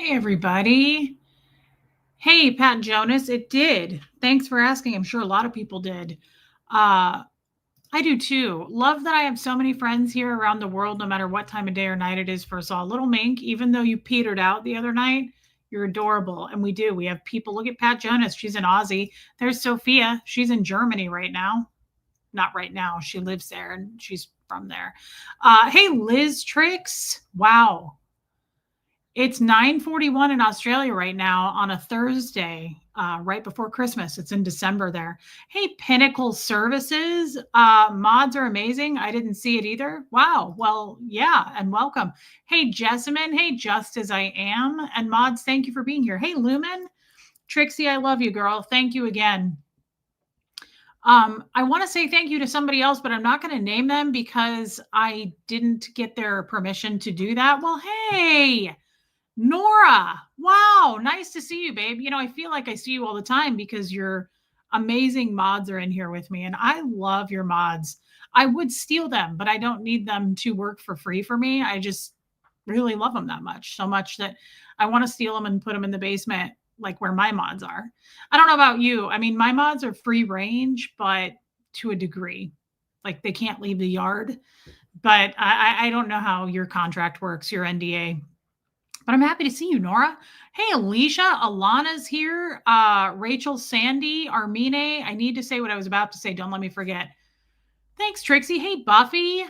Hey, everybody. Hey, Pat Jonas, it did. Thanks for asking. I'm sure a lot of people did. Uh, I do too. Love that I have so many friends here around the world, no matter what time of day or night it is. First of all, little Mink, even though you petered out the other night, you're adorable. And we do. We have people. Look at Pat Jonas. She's an Aussie. There's Sophia. She's in Germany right now. Not right now. She lives there and she's from there. Hey, Liz Tricks. Wow. It's 9:41 in Australia right now on a Thursday, right before Christmas. It's in December there. Hey, Pinnacle Services, mods are amazing. I didn't see it either. Wow. Well, yeah, and welcome. Hey, Jessamine. Hey, Just As I Am. And mods, thank you for being here. Hey, Lumen. Trixie, I love you, girl. Thank you again. I want to say thank you to somebody else, but I'm not going to name them because I didn't get their permission to do that. Well, hey, Nora, wow, nice to see you, babe. You know, I feel like I see you all the time because your amazing mods are in here with me, and I love your mods. I would steal them, but I don't need them to work for free for me. I just really love them that much, so much that I want to steal them and put them in the basement, like where my mods are. I don't know about you. I mean, my mods are free range, but to a degree. Like they can't leave the yard. But I don't know how your contract works, your NDA. But I'm happy to see you, Nora. Hey, Alicia, Alana's here. Rachel, Sandy, Armine. I need to say what I was about to say. Don't let me forget. Thanks, Trixie. Hey, Buffy.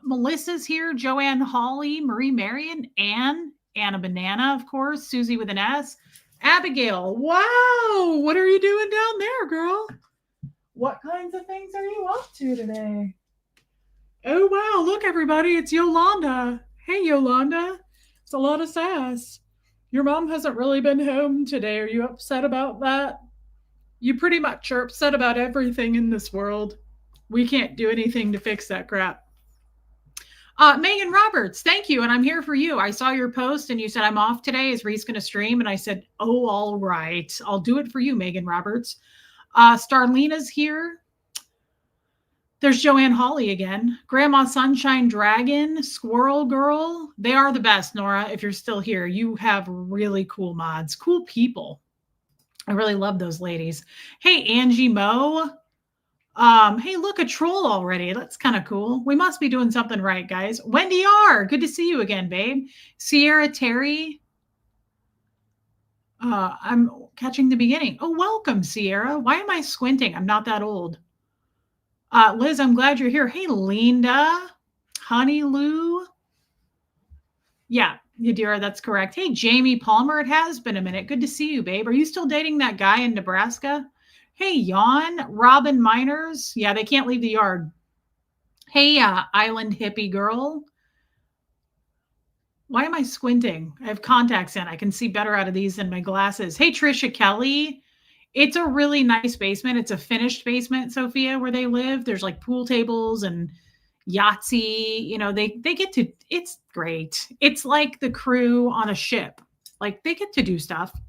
Melissa's here. Joanne Hawley, Marie Marion, Anna Banana, of course. Susie with an S. Abigail. Wow. What are you doing down there, girl? What kinds of things are you up to today? Oh, wow. Look, everybody. It's Yolanda. Hey, Yolanda. It's a lot of sass. Your mom hasn't really been home today. Are you upset about that? You pretty much are upset about everything in this world. We can't do anything to fix that crap. Megan Roberts, thank you. And I'm here for you. I saw your post and you said, I'm off today. Is Reese going to stream? And I said, oh, all right. I'll do it for you, Megan Roberts. Starlena's here. There's Joanne Hawley again. Grandma Sunshine Dragon, Squirrel Girl. They are the best, Nora. If you're still here, you have really cool mods, cool people. I really love those ladies. Hey, Angie Moe. Hey, look, a troll already. That's kind of cool. We must be doing something right, guys. Wendy R. Good to see you again, babe. Sierra Terry. I'm catching the beginning. Oh, welcome, Sierra. Why am I squinting? I'm not that old. Liz, I'm glad you're here. Hey, Linda, Honey Lou. Yeah, Yadira, that's correct. Hey, Jamie Palmer, it has been a minute. Good to see you, babe. Are you still dating that guy in Nebraska? Hey, Yawn, Robin Miners. Yeah, they can't leave the yard. Hey, Island Hippie Girl. Why am I squinting? I have contacts in. I can see better out of these than my glasses. Hey, Trisha Kelly. It's a really nice basement. It's a finished basement, Sophia, where they live. There's like pool tables and Yahtzee. You know, they get to, it's great. It's like the crew on a ship. Like they get to do stuff.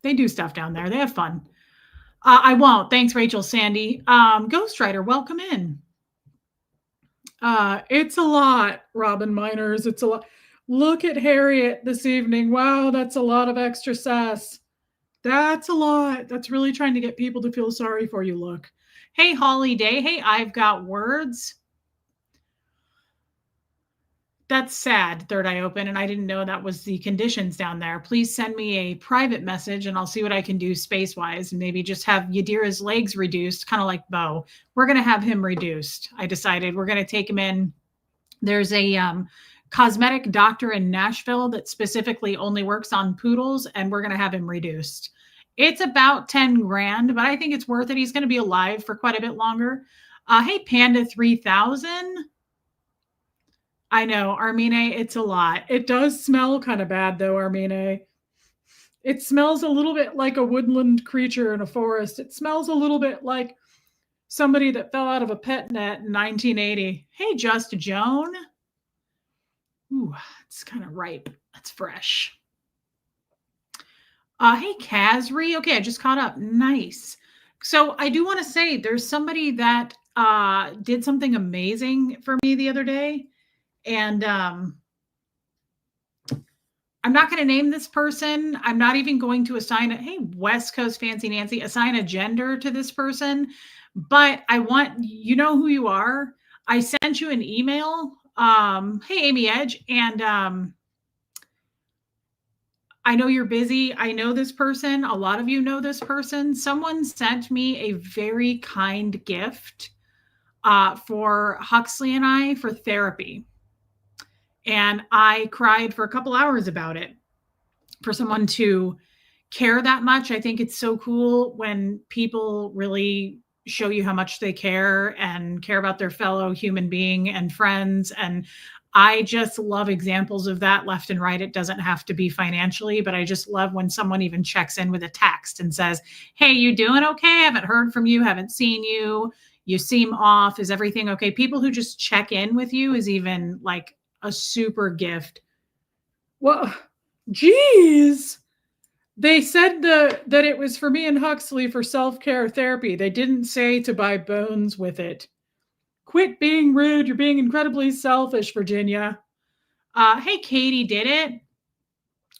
They do stuff down there. They have fun. I won't. Thanks, Rachel Sandy. Ghostwriter, welcome in. It's a lot, Robin Miners. It's a lot. Look at Harriet this evening. Wow, that's a lot of extra sass. That's a lot. That's really trying to get people to feel sorry for you. Look. Hey, Holly Day. Hey, I've got words. That's sad, Third Eye Open, and I didn't know that was the conditions down there. Please send me a private message and I'll see what I can do space-wise and maybe just have Yadira's legs reduced, kind of like Bo. We're going to have him reduced. I decided we're going to take him in. There's a cosmetic doctor in Nashville that specifically only works on poodles, and we're going to have him reduced. It's about 10 grand, but I think it's worth it. He's going to be alive for quite a bit longer. Hey, Panda 3000. I know, Armine, it's a lot. It does smell kind of bad, though, Armine. It smells a little bit like a woodland creature in a forest. It smells a little bit like somebody that fell out of a pet net in 1980. Hey, Just Joan. Ooh, it's kind of ripe. That's fresh. Hey, Kazri. Okay, I just caught up. Nice. So I do want to say there's somebody that did something amazing for me the other day. And I'm not going to name this person. I'm not even going to assign a, hey, West Coast Fancy Nancy, assign a gender to this person. But I want, you know who you are. I sent you an email. Hey, Amy Edge. And I know you're busy. I know this person. A lot of you know this person. Someone sent me a very kind gift for Huxley and I for therapy. And I cried for a couple hours about it. For someone to care that much, I think it's so cool when people really show you how much they care and care about their fellow human being and friends. And I just love examples of that left and right. It doesn't have to be financially, but I just love when someone even checks in with a text and says, hey, you doing okay? I haven't heard from you, haven't seen you. You seem off. Is everything okay? People who just check in with you is even like a super gift. Well, geez. They said that it was for me and Huxley for self-care therapy. They didn't say to buy bones with it. Quit being rude. You're being incredibly selfish, Virginia. Hey, Katie did it.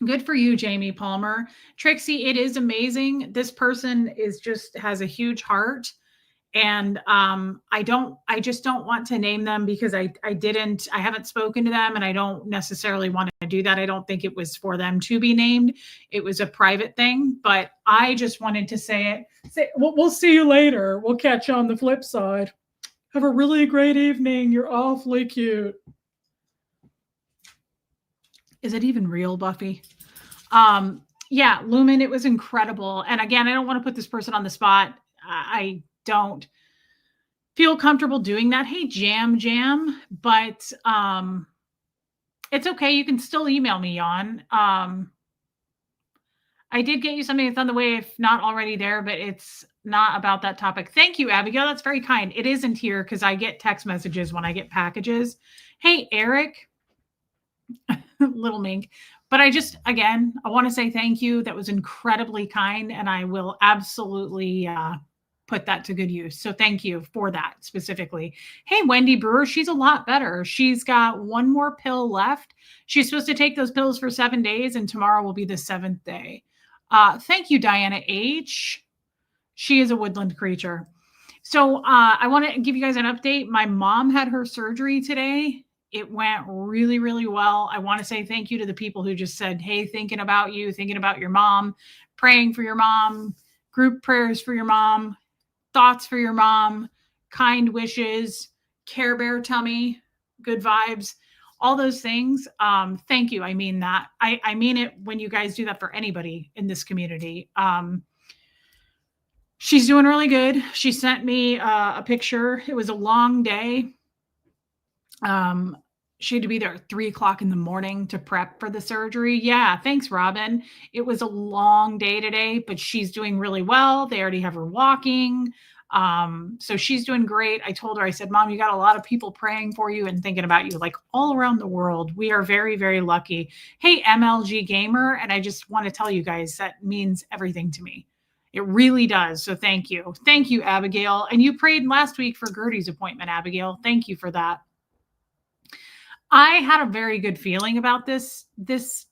Good for you, Jamie Palmer. Trixie, it is amazing. This person is just has a huge heart. And I just don't want to name them because I haven't spoken to them and I don't necessarily want to do that. I don't think it was for them to be named. It was a private thing, but I just wanted to say it. We'll see you later. We'll catch you on the flip side. Have a really great evening. You're awfully cute. Is it even real, Buffy? Yeah, Lumen, it was incredible. And again, I don't want to put this person on the spot. I don't feel comfortable doing that. Hey, Jam, but it's okay. You can still email me on. I did get you something that's on the way, if not already there, but it's not about that topic. Thank you, Abigail. That's very kind. It isn't here because I get text messages when I get packages. Hey, Eric, little mink. But I want to say thank you. That was incredibly kind, and I will absolutely put that to good use. So thank you for that specifically. Hey, Wendy Brewer, she's a lot better. She's got one more pill left. She's supposed to take those pills for 7 days, and tomorrow will be the 7th day. Thank you, Diana H. She is a woodland creature. So I want to give you guys an update. My mom had her surgery today. It went really, really well. I want to say thank you to the people who just said, hey, thinking about you, thinking about your mom, praying for your mom, group prayers for your mom, thoughts for your mom, kind wishes, Care Bear tummy, good vibes, all those things. Thank you. I mean that. I mean it when you guys do that for anybody in this community. She's doing really good. She sent me a picture. It was a long day. She had to be there at 3:00 in the morning to prep for the surgery. Yeah, thanks, Robin. It was a long day today, but she's doing really well. They already have her walking. So she's doing great. I told her, I said, Mom, you got a lot of people praying for you and thinking about you, like all around the world. We are very, very lucky. Hey, MLG Gamer. And I just want to tell you guys that means everything to me. It really does. So thank you. Thank you, Abigail. And you prayed last week for Gertie's appointment, Abigail. Thank you for that. I had a very good feeling about this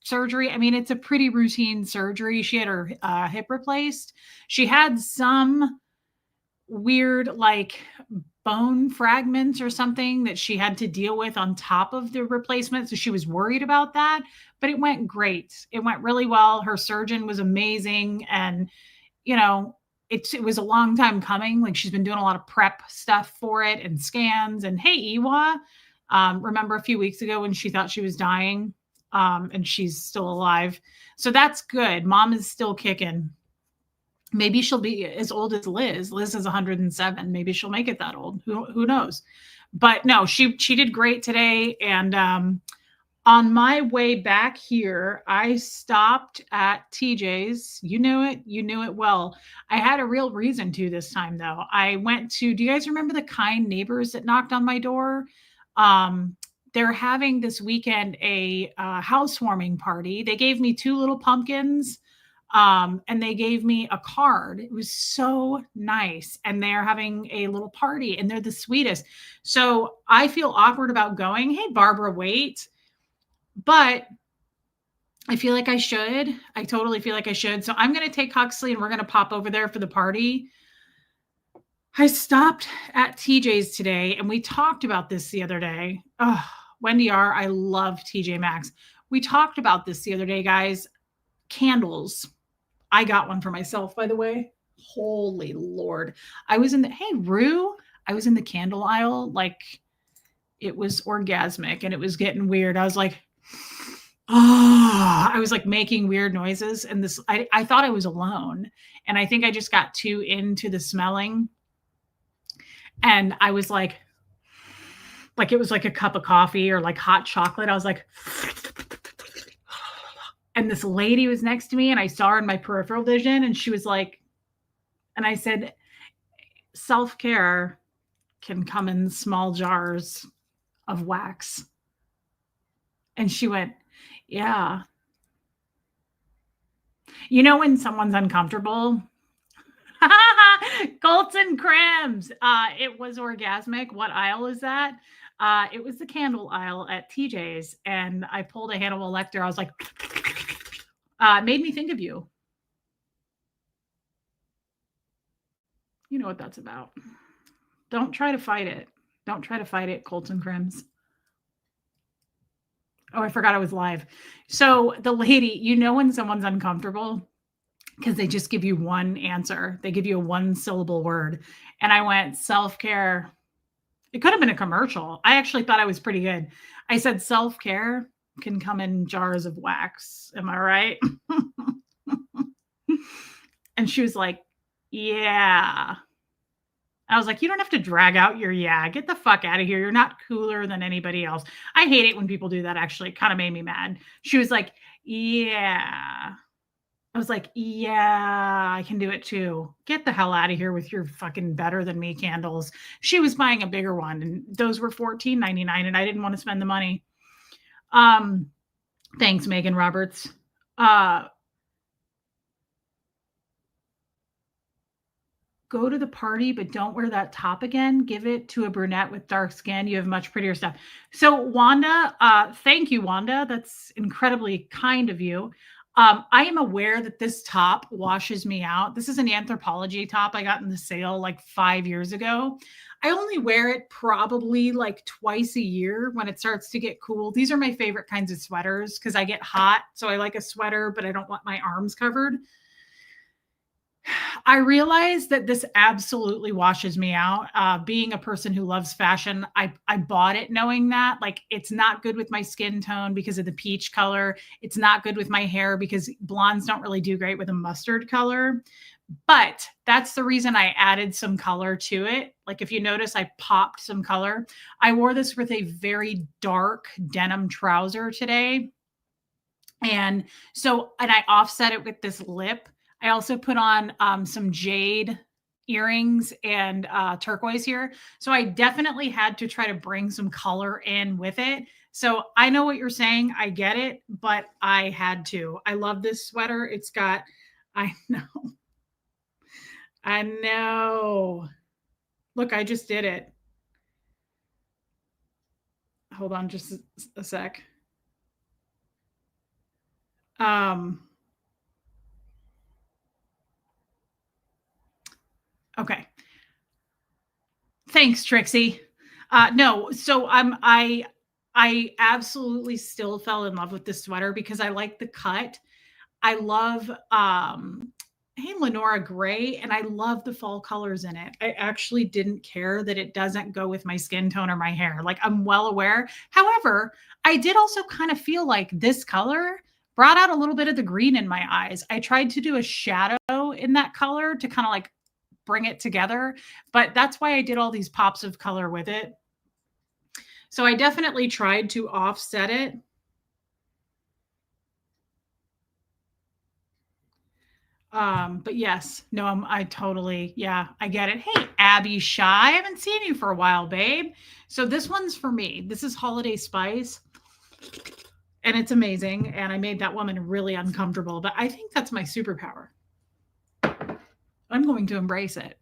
surgery. I mean, it's a pretty routine surgery. She had her hip replaced. She had some weird like bone fragments or something that she had to deal with on top of the replacement. So she was worried about that, but it went great. It went really well. Her surgeon was amazing. And, you know, it was a long time coming. Like she's been doing a lot of prep stuff for it and scans. And hey, Iwa, remember a few weeks ago when she thought she was dying, and she's still alive. So that's good. Mom is still kicking. Maybe she'll be as old as Liz. Liz is 107. Maybe she'll make it that old. Who knows? But no, she did great today. And on my way back here, I stopped at TJ's. You knew it. You knew it well. I had a real reason to this time, though. I went to, do you guys remember the kind neighbors that knocked on my door? They're having this weekend a housewarming party. They gave me 2 little pumpkins, and they gave me a card. It was so nice. And they're having a little party and they're the sweetest. So I feel awkward about going. Hey, Barbara, wait. But I feel like I should. I totally feel like I should. So I'm going to take Huxley and we're going to pop over there for the party. I stopped at TJ's today and we talked about this the other day. Oh, Wendy R., I love TJ Maxx. We talked about this the other day, guys. Candles. I got one for myself, by the way. Holy Lord. I was in the, hey, Rue, I was in the candle aisle. Like, it was orgasmic and it was getting weird. I was like, oh, I was like making weird noises. And this, I thought I was alone. And I think I just got too into the smelling. And I was like it was like a cup of coffee or like hot chocolate. I was like, and this lady was next to me and I saw her in my peripheral vision and she was like, and I said, self-care can come in small jars of wax. And she went, yeah. You know, when someone's uncomfortable, Colton Crims. It was orgasmic. What aisle is that? It was the candle aisle at TJ's, and I pulled a Hannibal Lecter. I was like, it made me think of you. You know what that's about. Don't try to fight it. Don't try to fight it, Colton Crims. Oh, I forgot I was live. So the lady, you know when someone's uncomfortable because they just give you one answer. They give you a one-syllable word. And I went, self-care. It could have been a commercial. I actually thought I was pretty good. I said, self-care can come in jars of wax. Am I right? And she was like, yeah. I was like, you don't have to drag out your yeah. Get the fuck out of here. You're not cooler than anybody else. I hate it when people do that, actually. It kind of made me mad. She was like, yeah. I was like, yeah, I can do it too. Get the hell out of here with your fucking better than me candles. She was buying a bigger one, and those were $14.99, and I didn't want to spend the money. Thanks, Megan Roberts. Go to the party, but don't wear that top again. Give it to a brunette with dark skin. You have much prettier stuff. So Wanda, thank you, Wanda. That's incredibly kind of you. I am aware that this top washes me out. This is an Anthropologie top I got in the sale like 5 years ago. I only wear it probably like twice a year when it starts to get cool. These are my favorite kinds of sweaters because I get hot. So I like a sweater, but I don't want my arms covered. I realize that this absolutely washes me out. Being a person who loves fashion, I bought it knowing that like it's not good with my skin tone because of the peach color. It's not good with my hair because blondes don't really do great with a mustard color. But that's the reason I added some color to it. Like if you notice, I popped some color. I wore this with a very dark denim trouser today. And I offset it with this lip. I also put on some jade earrings and turquoise here. So I definitely had to try to bring some color in with it. So I know what you're saying. I get it, but I had to. I love this sweater. It's got, I know. Look, I just did it. Hold on just a sec. Okay. Thanks, Trixie. No, so I absolutely still fell in love with this sweater because I like the cut. I love hey Lenora Gray, and I love the fall colors in it. I actually didn't care that it doesn't go with my skin tone or my hair. Like I'm well aware. However, I did also kind of feel like this color brought out a little bit of the green in my eyes. I tried to do a shadow in that color to kind of like bring it together, but that's why I did all these pops of color with it. So I definitely tried to offset it. But yes, no, I totally, yeah, I get it. Hey, Abby Shy, I haven't seen you for a while, babe. So this one's for me. This is Holiday Spice, and it's amazing. And I made that woman really uncomfortable, but I think that's my superpower. I'm going to embrace it.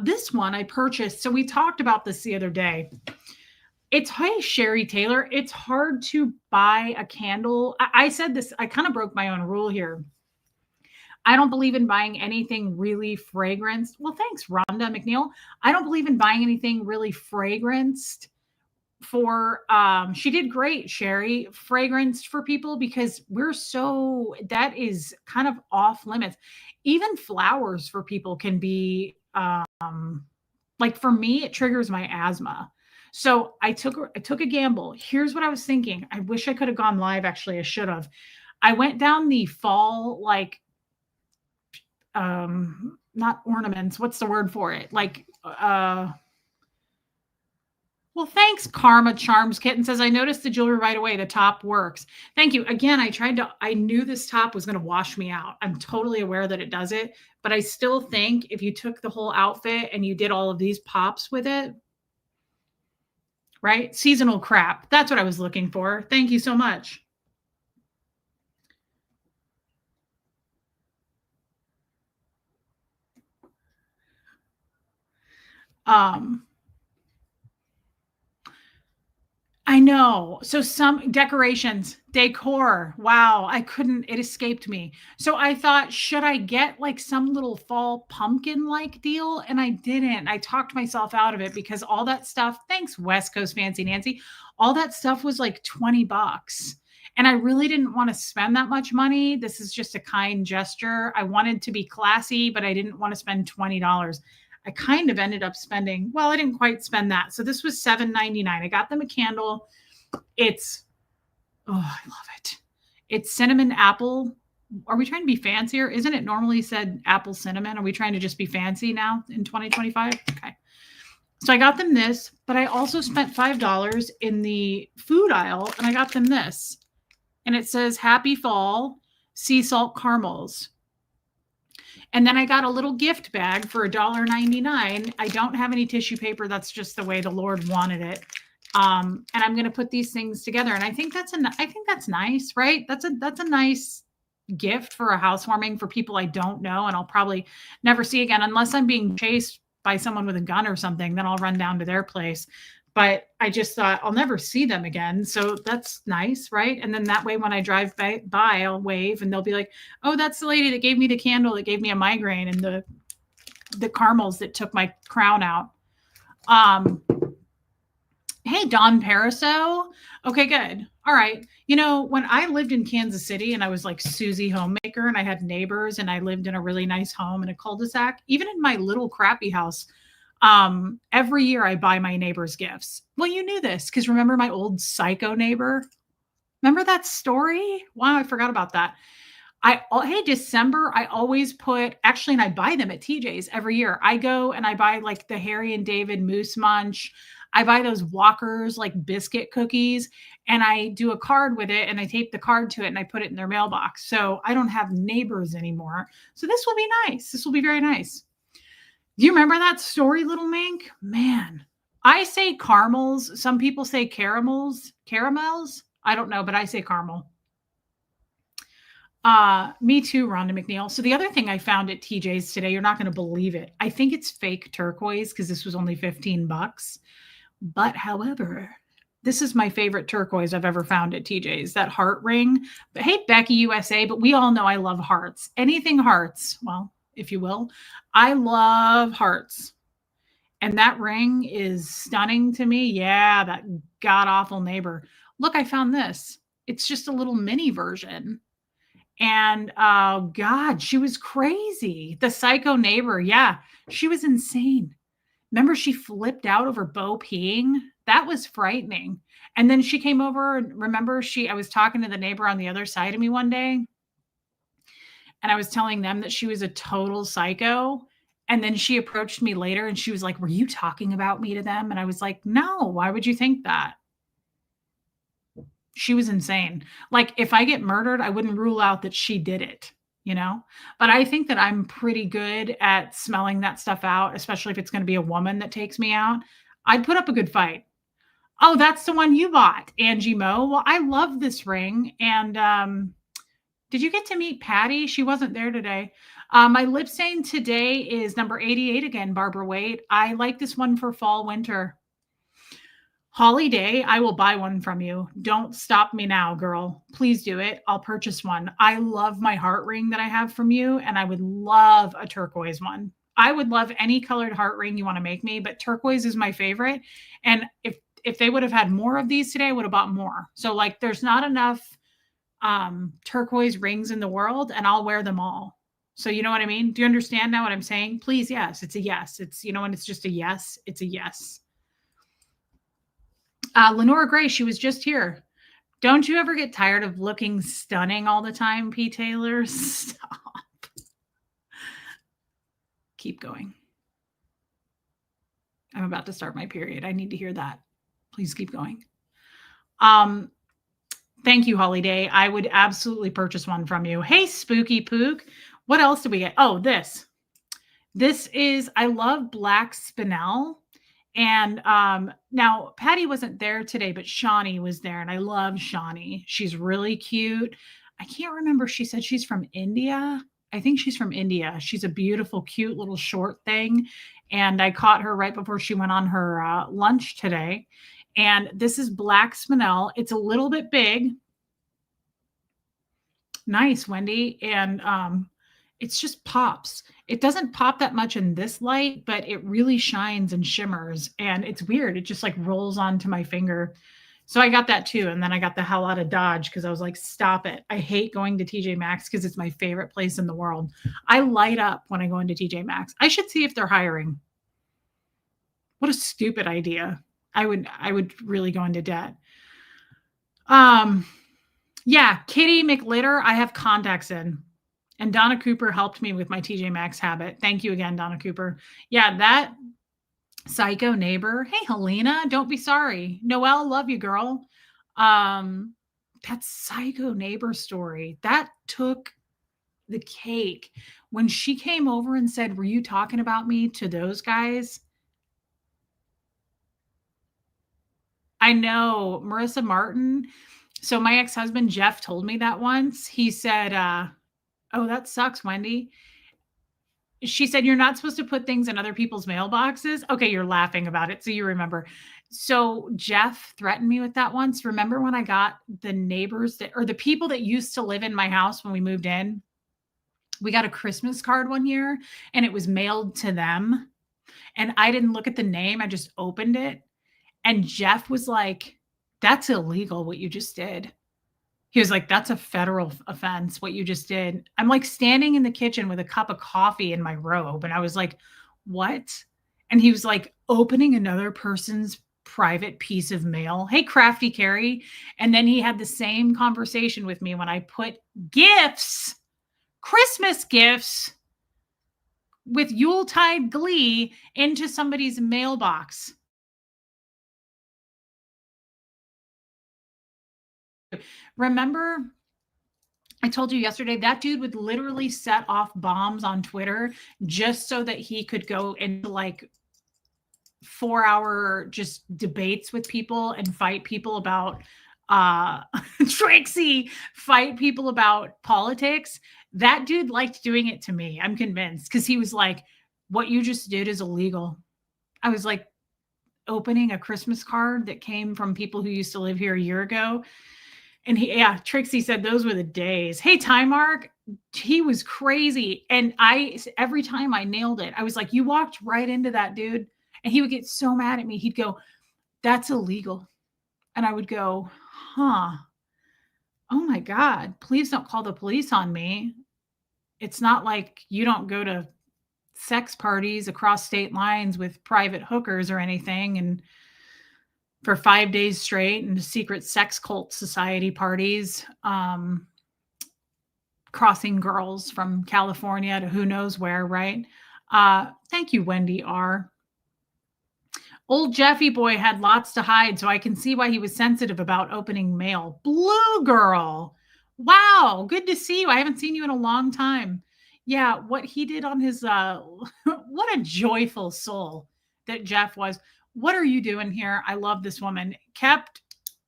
This one I purchased. So we talked about this the other day. It's, hey, Sherry Taylor, it's hard to buy a candle. I said this, I kind of broke my own rule here. I don't believe in buying anything really fragranced. Well, thanks, Rhonda McNeil. I don't believe in buying anything really fragranced for she did great, Sherry, fragranced for people, because that is kind of off limits. Even flowers for people can be like, for me, it triggers my asthma. So I took a gamble. Here's what I was thinking. I wish I could have gone live. Actually, I should have. I went down the fall, like, not ornaments. What's the word for it? Like, well, thanks, Karma Charms Kitten says, I noticed the jewelry right away. The top works. Thank you. Again, I knew this top was going to wash me out. I'm totally aware that it does it, but I still think if you took the whole outfit and you did all of these pops with it, right? Seasonal crap. That's what I was looking for. Thank you so much. I know. So some decorations, decor. Wow, it escaped me. So I thought, should I get like some little fall pumpkin like deal? And I didn't. I talked myself out of it because all that stuff, thanks, West Coast Fancy Nancy, all that stuff was like $20. And I really didn't want to spend that much money. This is just a kind gesture. I wanted to be classy, but I didn't want to spend $20. I kind of ended up spending, well, I didn't quite spend that. So this was $7.99. I got them a candle. It's, oh, I love it. It's cinnamon apple. Are we trying to be fancier? Isn't it normally said apple cinnamon? Are we trying to just be fancy now in 2025? Okay. So I got them this, but I also spent $5 in the food aisle and I got them this. And it says Happy Fall Sea Salt Caramels. And then I got a little gift bag for $1.99. I don't have any tissue paper. That's just the way the Lord wanted it. And I'm going to put these things together. And I think that's nice, right? That's a nice gift for a housewarming for people I don't know. And I'll probably never see again, unless I'm being chased by someone with a gun or something, then I'll run down to their place. But I just thought I'll never see them again. So that's nice, right? And then that way, when I drive by, I'll wave and they'll be like, oh, that's the lady that gave me the candle that gave me a migraine and the caramels that took my crown out. Hey, Don Pariso. Okay, good. All right. You know, when I lived in Kansas City and I was like Susie Homemaker and I had neighbors and I lived in a really nice home in a cul-de-sac, even in my little crappy house, every year I buy my neighbors gifts. Well, you knew this because remember my old psycho neighbor? Remember that story? Wow, I forgot about that. Hey, December, I always and I buy them at TJ's every year. I go and I buy like the Harry and David Moose Munch. I buy those Walkers like biscuit cookies and I do a card with it and I tape the card to it and I put it in their mailbox. So I don't have neighbors anymore. So this will be nice. This will be very nice. Do you remember that story, Little Mink? Man, I say caramels. Some people say caramels. I don't know, but I say caramel. Me too, Rhonda McNeil. So the other thing I found at TJ's today, you're not going to believe it. I think it's fake turquoise because this was only $15. But however, this is my favorite turquoise I've ever found at TJ's, that heart ring. But hey, Becky USA, but we all know I love hearts. Anything hearts, well, if you will. I love hearts. And that ring is stunning to me. Yeah, that god-awful neighbor. Look, I found this. It's just a little mini version. And oh God, she was crazy. The psycho neighbor. Yeah, she was insane. Remember, she flipped out over Bo peeing? That was frightening. And then she came over and remember I was talking to the neighbor on the other side of me one day. And I was telling them that she was a total psycho. And then she approached me later and she was like, were you talking about me to them? And I was like, no, why would you think that? She was insane. Like, if I get murdered, I wouldn't rule out that she did it, you know? But I think that I'm pretty good at smelling that stuff out, especially if it's going to be a woman that takes me out. I'd put up a good fight. Oh, that's the one you bought, Angie Mo. Well, I love this ring. And did you get to meet Patty? She wasn't there today. My lip stain today is number 88 again, Barbara Waite. I like this one for fall, winter. Holly Day, I will buy one from you. Don't stop me now, girl. Please do it. I'll purchase one. I love my heart ring that I have from you, and I would love a turquoise one. I would love any colored heart ring you want to make me, but turquoise is my favorite. And if they would have had more of these today, I would have bought more. So like there's not enough turquoise rings in the world, and I'll wear them all. So you know what I mean? Do you understand now what I'm saying? Please, yes. It's a yes. It's, you know, when it's just a yes, it's a yes. Lenora Gray, she was just here. Don't you ever get tired of looking stunning all the time, P. Taylor? Stop. Keep going. I'm about to start my period. I need to hear that. Please keep going. Thank you, Holiday. I would absolutely purchase one from you. Hey, Spooky Pook. What else did we get? Oh, this. This is, I love black spinel. And now Patty wasn't there today, but Shawnee was there, and I love Shawnee. She's really cute. I can't remember. She said she's from India. I think she's from India. She's a beautiful, cute little short thing. And I caught her right before she went on her lunch today. And this is black spinel. It's a little bit big. Nice, Wendy. And it's just pops. It doesn't pop that much in this light, but it really shines and shimmers. And it's weird. It just like rolls onto my finger. So I got that too. And then I got the hell out of Dodge because I was like, stop it. I hate going to TJ Maxx because it's my favorite place in the world. I light up when I go into TJ Maxx. I should see if they're hiring. What a stupid idea. I would really go into debt. Yeah, Kitty McLitter, I have contacts in. And Donna Cooper helped me with my TJ Maxx habit. Thank you again, Donna Cooper. Yeah, that psycho neighbor. Hey, Helena, don't be sorry. Noelle, love you, girl. That psycho neighbor story, that took the cake. When she came over and said, were you talking about me to those guys? I know, Marissa Martin. So my ex-husband, Jeff, told me that once. He said, oh, that sucks, Wendy. She said, you're not supposed to put things in other people's mailboxes. Okay, you're laughing about it, so you remember. So Jeff threatened me with that once. Remember when I got the neighbors that, or the people that used to live in my house when we moved in? We got a Christmas card one year and it was mailed to them. And I didn't look at the name. I just opened it. And Jeff was like, that's illegal what you just did. He was like, that's a federal offense, what you just did. I'm like standing in the kitchen with a cup of coffee in my robe. And I was like, what? And he was like, opening another person's private piece of mail. Hey, Crafty Carrie. And then he had the same conversation with me when I put gifts, Christmas gifts with Yuletide glee into somebody's mailbox. Remember, I told you yesterday that dude would literally set off bombs on Twitter just so that he could go into like 4-hour just debates with people and fight people about Trixie, fight people about politics. That dude liked doing it to me. I'm convinced, because he was like, what you just did is illegal. I was like, opening a Christmas card that came from people who used to live here a year ago. And Trixie said those were the days. Hey, Time Mark, he was crazy. And every time I nailed it, I was like, you walked right into that, dude. And he would get so mad at me. He'd go, that's illegal. And I would go, huh? Oh my God, please don't call the police on me. It's not like you don't go to sex parties across state lines with private hookers or anything. And for 5 days straight, and secret sex cult society parties, crossing girls from California to who knows where, right? Thank you, Wendy R. Old Jeffy boy had lots to hide, so I can see why he was sensitive about opening mail. Blue girl. Wow, good to see you. I haven't seen you in a long time. Yeah, what he did on his, what a joyful soul that Jeff was. What are you doing here? I love this woman. He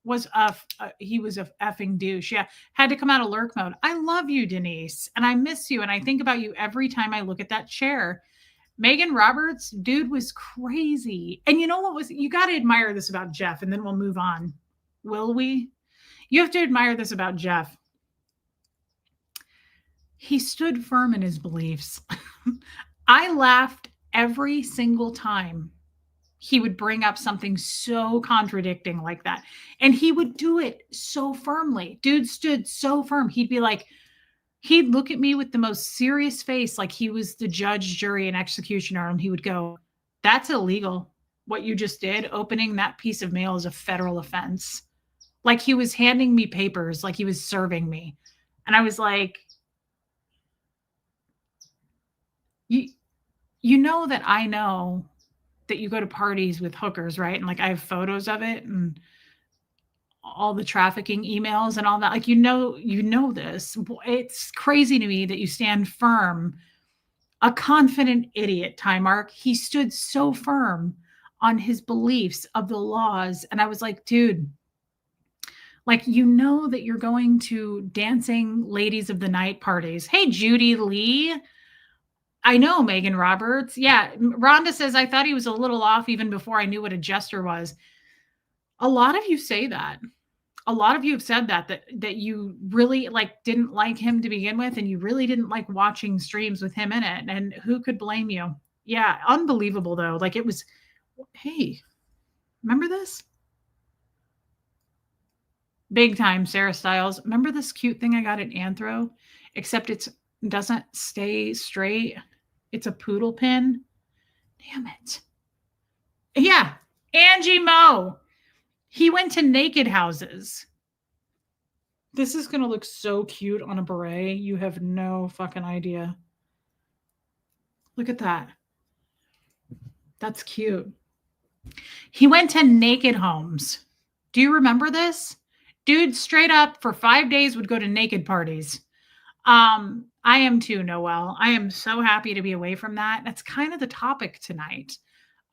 was a effing douche. Yeah, had to come out of lurk mode. I love you, Denise, and I miss you, and I think about you every time I look at that chair. Megan Roberts, dude was crazy. And you know what was, you got to admire this about Jeff, and then we'll move on. Will we? You have to admire this about Jeff. He stood firm in his beliefs. I laughed every single time he would bring up something so contradicting like that. And he would do it so firmly. Dude stood so firm. He'd be like, he'd look at me with the most serious face, like he was the judge, jury, and executioner. And he would go, "That's illegal. What you just did, opening that piece of mail, is a federal offense." Like he was handing me papers, like he was serving me. And I was like, you know that I know that you go to parties with hookers, right? And like I have photos of it and all the trafficking emails and all that. Like, you know this. It's crazy to me that you stand firm. A confident idiot, Time Mark. He stood so firm on his beliefs of the laws. And I was like, dude, like, you know that you're going to dancing ladies of the night parties. Hey, Judy Lee. I know, Megan Roberts. Yeah. Rhonda says, I thought he was a little off even before I knew what a jester was. A lot of you say that. A lot of you have said that you really like didn't like him to begin with, and you really didn't like watching streams with him in it. And who could blame you? Yeah, unbelievable though. Like it was, hey, remember this? Big time, Sarah Styles. Remember this cute thing I got at Anthro? Except it doesn't stay straight. It's a poodle pin. Damn it. Yeah, Angie Moe. He went to naked houses. This is going to look so cute on a beret. You have no fucking idea. Look at that. That's cute. He went to naked homes. Do you remember this? Dude, straight up for 5 days would go to naked parties. I am too, Noelle. I am so happy to be away from that. That's kind of the topic tonight.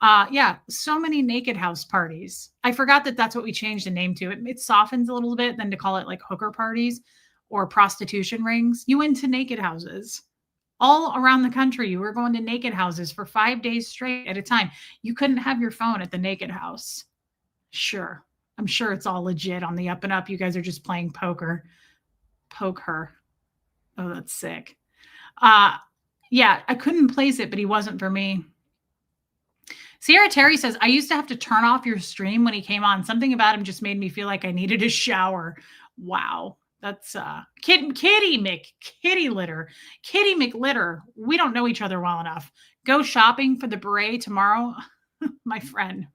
Yeah, so many naked house parties. I forgot that that's what we changed the name to. It softens a little bit than to call it like hooker parties or prostitution rings. You went to naked houses all around the country. You were going to naked houses for 5 days straight at a time. You couldn't have your phone at the naked house. Sure. I'm sure it's all legit on the up and up. You guys are just playing poker. Poke her. Oh, that's sick. Yeah, I couldn't place it, but he wasn't for me. Sierra Terry says, I used to have to turn off your stream when he came on. Something about him just made me feel like I needed a shower. Wow. That's Kitty Litter. Kitty McLitter. We don't know each other well enough. Go shopping for the beret tomorrow. my friend.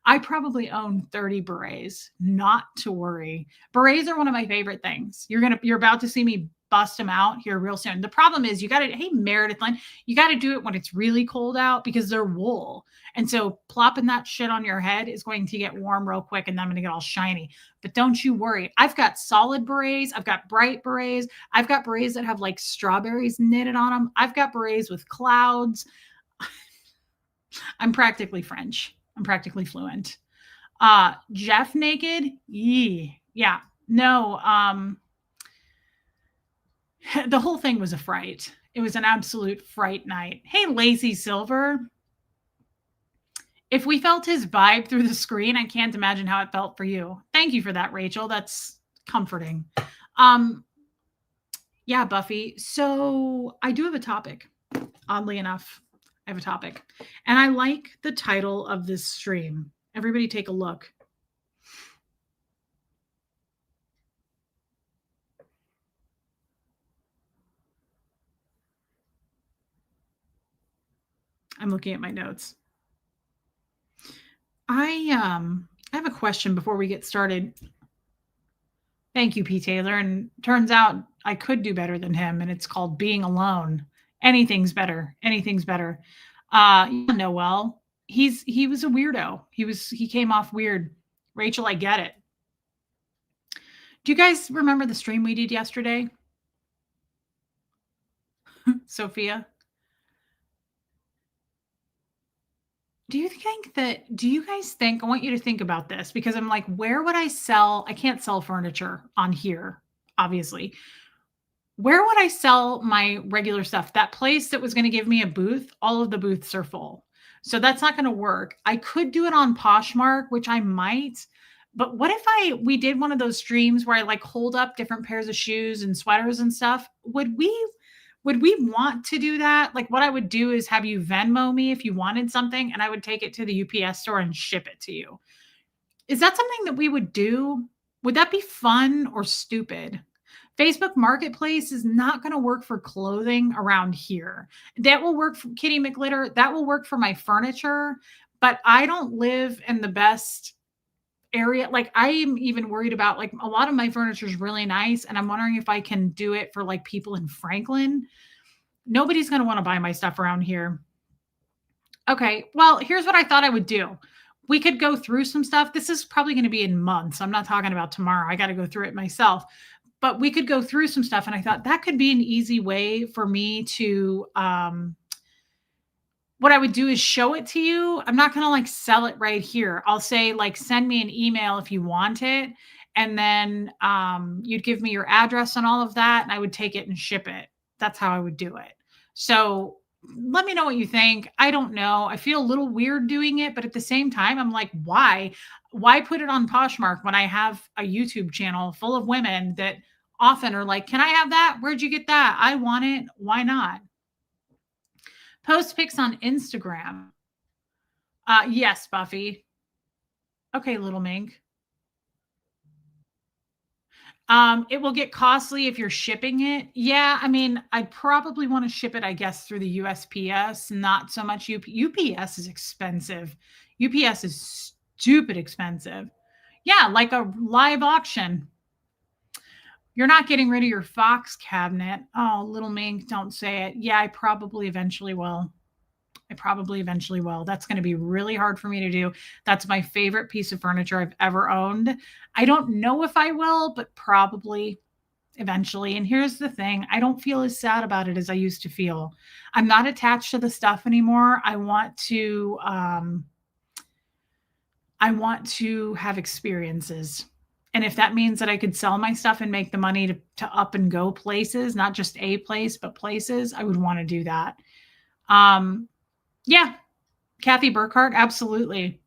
I probably own 30 berets. Not to worry. Berets are one of my favorite things. You're about to see me bust them out here real soon. The problem is hey, Meredith Lynn, you got to do it when it's really cold out because they're wool. And so plopping that shit on your head is going to get warm real quick and then I'm going to get all shiny. But don't you worry. I've got solid berets. I've got bright berets. I've got berets that have like strawberries knitted on them. I've got berets with clouds. I'm practically French. I'm practically fluent. Jeff naked? Yeah. No, the whole thing was a fright. It was an absolute fright night. Hey, Lazy Silver. If we felt his vibe through the screen, I can't imagine how it felt for you. Thank you for that, Rachel. That's comforting. Yeah, Buffy. So I do have a topic. Oddly enough, I have a topic. And I like the title of this stream. Everybody take a look. I'm looking at my notes. I have a question before we get started. Thank you, P. Taylor. And turns out I could do better than him, and it's called being alone. Anything's better. Noel. He was a weirdo. He came off weird. Rachel, I get it. Do you guys remember the stream we did yesterday? Sophia? Do you guys think, I want you to think about this because I'm like, where would I sell? I can't sell furniture on here, obviously. Where would I sell my regular stuff? That place that was gonna give me a booth, all of the booths are full. So that's not gonna work. I could do it on Poshmark, which I might, but what if we did one of those streams where I, like, hold up different pairs of shoes and sweaters and stuff? Would we want to do that? Like, what I would do is have you Venmo me if you wanted something, and I would take it to the UPS store and ship it to you. Is that something that we would do? Would that be fun or stupid? Facebook Marketplace is not going to work for clothing around here. That will work for Kitty McLitter. That will work for my furniture, but I don't live in the best area. Like, I am even worried about, like, a lot of my furniture is really nice, and I'm wondering if I can do it for, like, people in Franklin. Nobody's going to want to buy my stuff around here. Okay. Well, here's what I thought I would do. We could go through some stuff. This is probably going to be in months. I'm not talking about tomorrow. I got to go through it myself. But we could go through some stuff. And I thought that could be an easy way for me to, what I would do is show it to you. I'm not going to, like, sell it right here. I'll say, like, send me an email if you want it. And then you'd give me your address and all of that. And I would take it and ship it. That's how I would do it. So let me know what you think. I don't know. I feel a little weird doing it, but at the same time, I'm like, why? Why put it on Poshmark when I have a YouTube channel full of women that often are like, can I have that? Where'd you get that? I want it. Why not? Post pics on Instagram. Yes, Buffy. Okay, little mink. It will get costly if you're shipping it. Yeah, I mean, I'd probably want to ship it, I guess, through the USPS, not so much UPS is expensive. UPS is stupid expensive. Yeah, like a live auction. You're not getting rid of your Fox cabinet. Oh, little mink, don't say it. Yeah, I probably eventually will. I probably eventually will. That's going to be really hard for me to do. That's my favorite piece of furniture I've ever owned. I don't know if I will, but probably eventually. And here's the thing, I don't feel as sad about it as I used to feel. I'm not attached to the stuff anymore. I want to have experiences. And if that means that I could sell my stuff and make the money to up and go places, not just a place, but places, I would want to do that. Yeah, Kathy Burkhart, absolutely.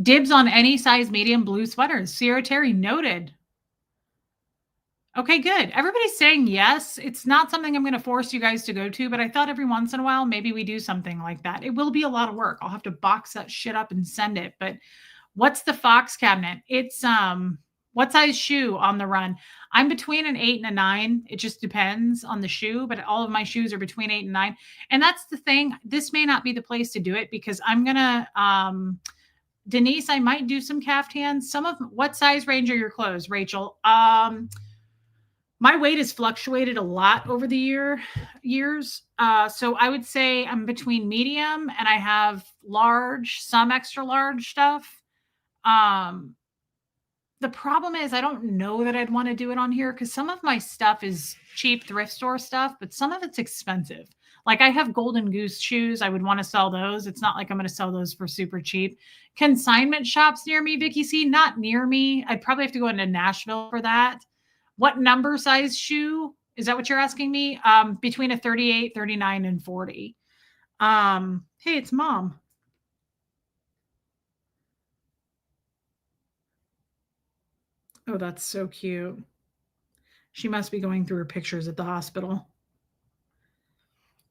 Dibs on any size medium blue sweaters. Sierra Terry, noted. Okay, good. Everybody's saying yes. It's not something I'm going to force you guys to go to, but I thought every once in a while, maybe we do something like that. It will be a lot of work. I'll have to box that shit up and send it. But what's the Fox cabinet? It's, what size shoe on the run? I'm between an 8 and a 9. It just depends on the shoe, but all of my shoes are between 8 and 9. And that's the thing. This may not be the place to do it because I'm going to, Denise, I might do some caftans. What size range are your clothes, Rachel? My weight has fluctuated a lot over the years. So I would say I'm between medium and I have large, some extra large stuff. The problem is I don't know that I'd want to do it on here because some of my stuff is cheap thrift store stuff, but some of it's expensive. Like, I have Golden Goose shoes. I would want to sell those. It's not like I'm going to sell those for super cheap. Consignment shops near me, Vicky C, not near me. I'd probably have to go into Nashville for that. What number size shoe? Is that what you're asking me? Between a 38, 39, and 40. Hey, it's mom. Oh, that's so cute. She must be going through her pictures at the hospital.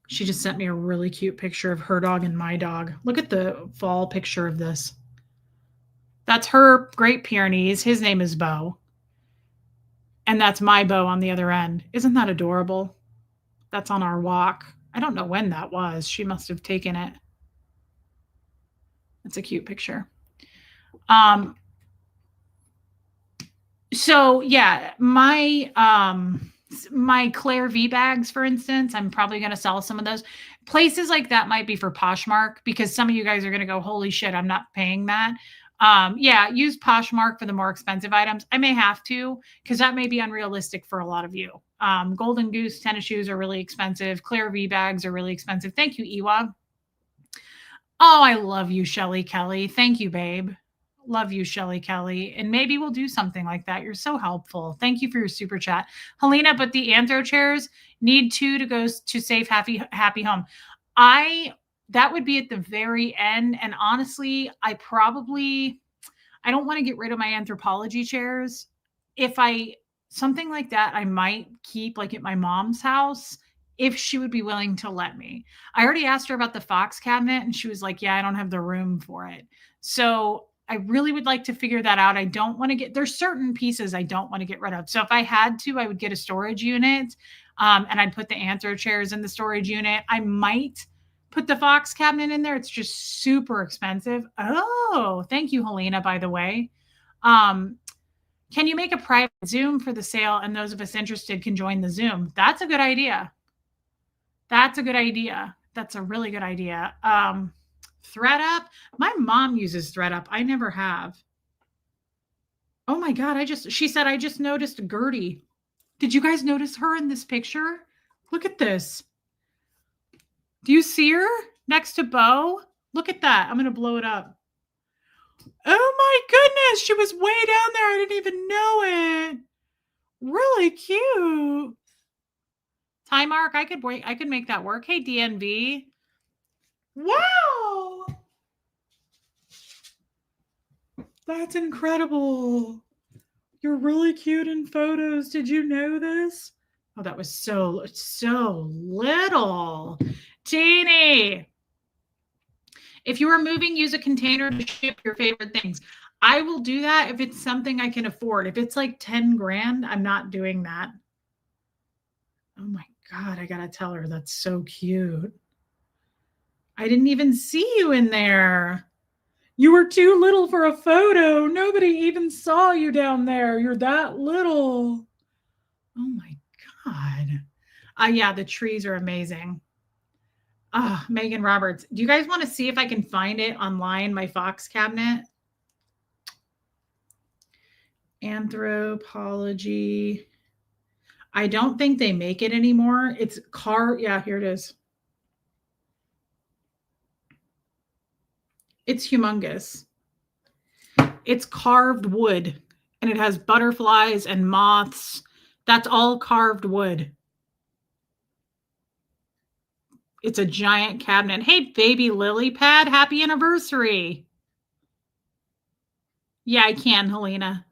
She just sent me a really cute picture of her dog and my dog. Look at the fall picture of this. That's her Great Pyrenees. His name is Bo. And that's my Bo on the other end. Isn't that adorable? That's on our walk. I don't know when that was. She must have taken it. That's a cute picture. So yeah, my Claire V bags, for instance, I'm probably going to sell some of those. Places like that might be for Poshmark because some of you guys are going to go, holy shit, I'm not paying that. Yeah, use Poshmark for the more expensive items. I may have to because that may be unrealistic for a lot of you. Golden Goose tennis shoes are really expensive. Claire V bags are really expensive. Thank you, Iwa. Oh, I love you, Shelly Kelly. Thank you, babe. Love you, Shelly Kelly. And maybe we'll do something like that. You're so helpful. Thank you for your super chat. Helena, but the Anthro chairs need 2 to go to Safe Happy Home. That would be at the very end. And honestly, I don't want to get rid of my Anthropologie chairs. Something like that, I might keep like at my mom's house if she would be willing to let me. I already asked her about the Fox cabinet and she was like, yeah, I don't have the room for it. So I really would like to figure that out. There's certain pieces I don't want to get rid of. So if I had to, I would get a storage unit and I'd put the Anthro chairs in the storage unit. I might put the Fox cabinet in there. It's just super expensive. Oh, thank you, Helena, by the way. Can you make a private Zoom for the sale and those of us interested can join the Zoom? That's a good idea. That's a good idea. That's a really good idea. ThreadUp. My mom uses ThreadUp. I never have. Oh my God. She said, I just noticed Gertie. Did you guys notice her in this picture? Look at this. Do you see her next to Bo? Look at that. I'm going to blow it up. Oh my goodness. She was way down there. I didn't even know it. Really cute. Time Mark, I could make that work. Hey, DNV. Wow. That's incredible. You're really cute in photos. Did you know this? Oh, that was so little. Teeny. If you are moving, use a container to ship your favorite things. I will do that if it's something I can afford. If it's like 10 grand, I'm not doing that. Oh my God, I gotta tell her that's so cute. I didn't even see you in there. You were too little for a photo. Nobody even saw you down there. You're that little. Oh my God. Yeah, the trees are amazing. Megan Roberts. Do you guys want to see if I can find it online, my Fox cabinet? Anthropologie. I don't think they make it anymore. It's yeah, here it is. It's humongous. It's carved wood and it has butterflies and moths. That's all carved wood. It's a giant cabinet. Hey, baby lily pad, happy anniversary. Yeah, I can, Helena.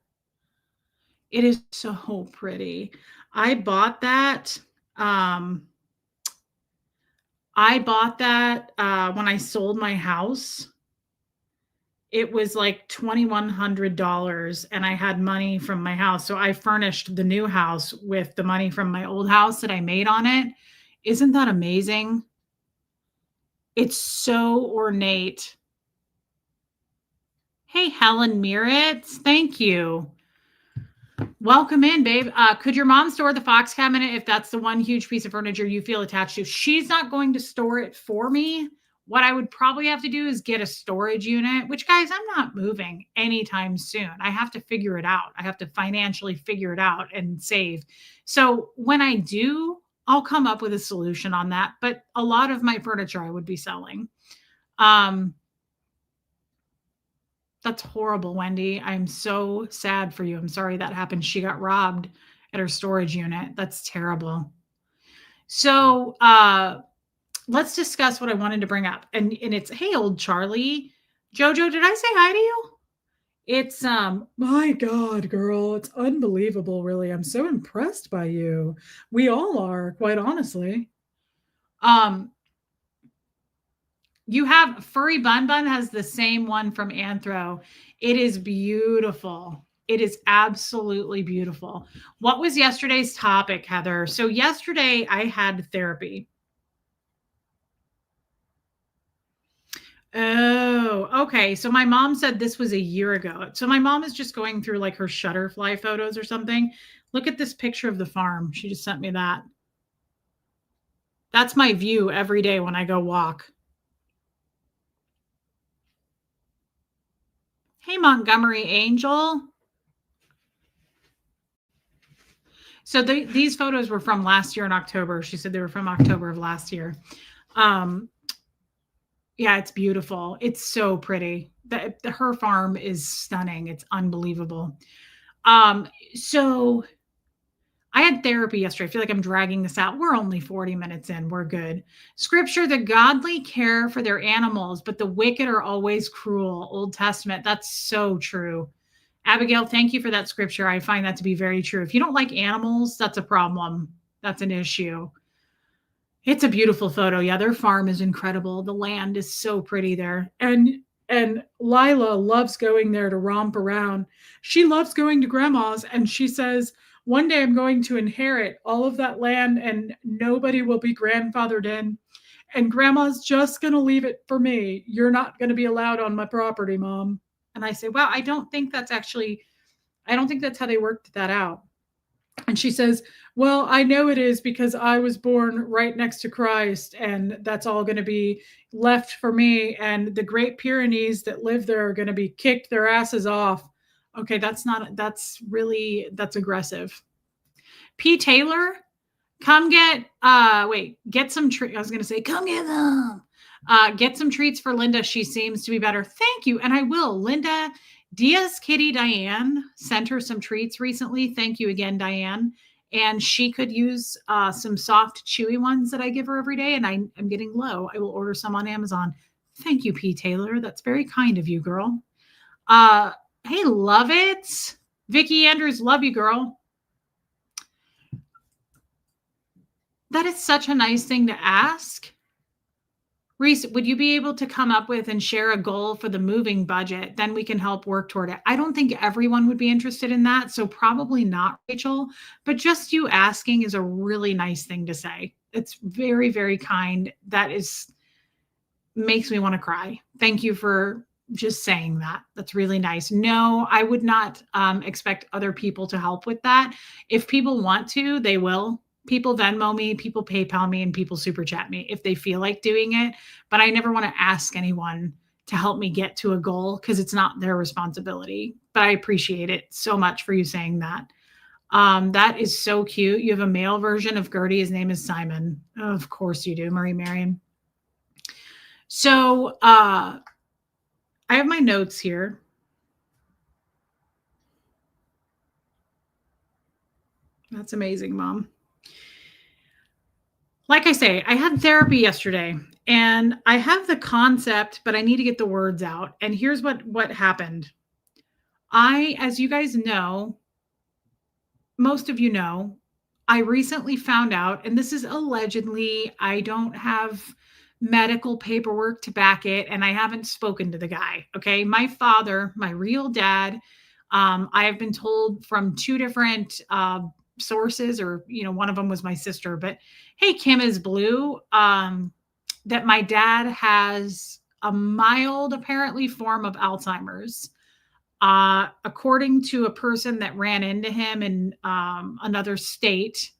It is so pretty. I bought that. When I sold my house. It was like $2,100 and I had money from my house. So I furnished the new house with the money from my old house that I made on it. Isn't that amazing? It's so ornate. Hey, Helen Miritz. Thank you. Welcome in, babe. Could your mom store the Fox cabinet if that's the one huge piece of furniture you feel attached to? She's not going to store it for me. What I would probably have to do is get a storage unit, which, guys, I'm not moving anytime soon. I have to figure it out. I have to financially figure it out and save. So when I do, I'll come up with a solution on that. But a lot of my furniture I would be selling. That's horrible, Wendy. I'm so sad for you. I'm sorry that happened. She got robbed at her storage unit. That's terrible. So, let's discuss what I wanted to bring up. And it's, hey, old Charlie. Jojo, did I say hi to you? It's, my God, girl, it's unbelievable, really. I'm so impressed by you. We all are, quite honestly. You have Furry Bun Bun has the same one from Anthro. It is beautiful. It is absolutely beautiful. What was yesterday's topic, Heather? So yesterday I had therapy. Oh, okay. So my mom said this was a year ago. So my mom is just going through like her Shutterfly photos or something. Look at this picture of the farm. She just sent me that. That's my view every day when I go walk. Hey, Montgomery Angel. So these photos were from last year in October. She said they were from October of last year. Yeah, it's beautiful. It's so pretty. Her farm is stunning. It's unbelievable. Um, so I had therapy yesterday. I feel like I'm dragging this out. We're only 40 minutes in. We're good. Scripture, the godly care for their animals, but the wicked are always cruel. Old Testament. That's so true. Abigail, thank you for that scripture. I find that to be very true. If you don't like animals, that's a problem. That's an issue. It's a beautiful photo. Yeah, their farm is incredible. The land is so pretty there. And Lila loves going there to romp around. She loves going to grandma's and she says, "One day I'm going to inherit all of that land and nobody will be grandfathered in. And grandma's just going to leave it for me. You're not going to be allowed on my property, mom." And I say, "Wow, I don't think that's how they worked that out." And she says, "Well, I know it is because I was born right next to Christ, and that's all going to be left for me. And the Great Pyrenees that live there are going to be kicked their asses off." Okay, that's aggressive. P. Taylor, come get some treats. I was going to say, come get them. Get some treats for Linda. She seems to be better. Thank you. And I will. Linda Diaz Kitty Diane sent her some treats recently. Thank you again, Diane. And she could use some soft, chewy ones that I give her every day. And I'm getting low. I will order some on Amazon. Thank you, P. Taylor. That's very kind of you, girl. Uh, hey, love it. Vicki Andrews, love you, girl. That is such a nice thing to ask. Reese, would you be able to come up with and share a goal for the moving budget? Then we can help work toward it. I don't think everyone would be interested in that, so probably not, Rachel, but just you asking is a really nice thing to say. It's very, very kind. Makes me want to cry. Thank you for just saying that. That's really nice. No, I would not expect other people to help with that. If people want to, they will. People Venmo me, people PayPal me, and people super chat me if they feel like doing it. But I never want to ask anyone to help me get to a goal because it's not their responsibility. But I appreciate it so much for you saying that. That is so cute. You have a male version of Gertie. His name is Simon. Of course you do, Marie Marion. So I have my notes here. That's amazing, Mom. Like I say, I had therapy yesterday and I have the concept, but I need to get the words out. And here's what happened. As you guys know, most of you know, I recently found out, and this is allegedly, I don't have medical paperwork to back it, and I haven't spoken to the guy. Okay. My father, my real dad, I have been told from two different sources, or, one of them was my sister, but hey, Kim is blue, that my dad has a mild, apparently, form of Alzheimer's. According to a person that ran into him in another state.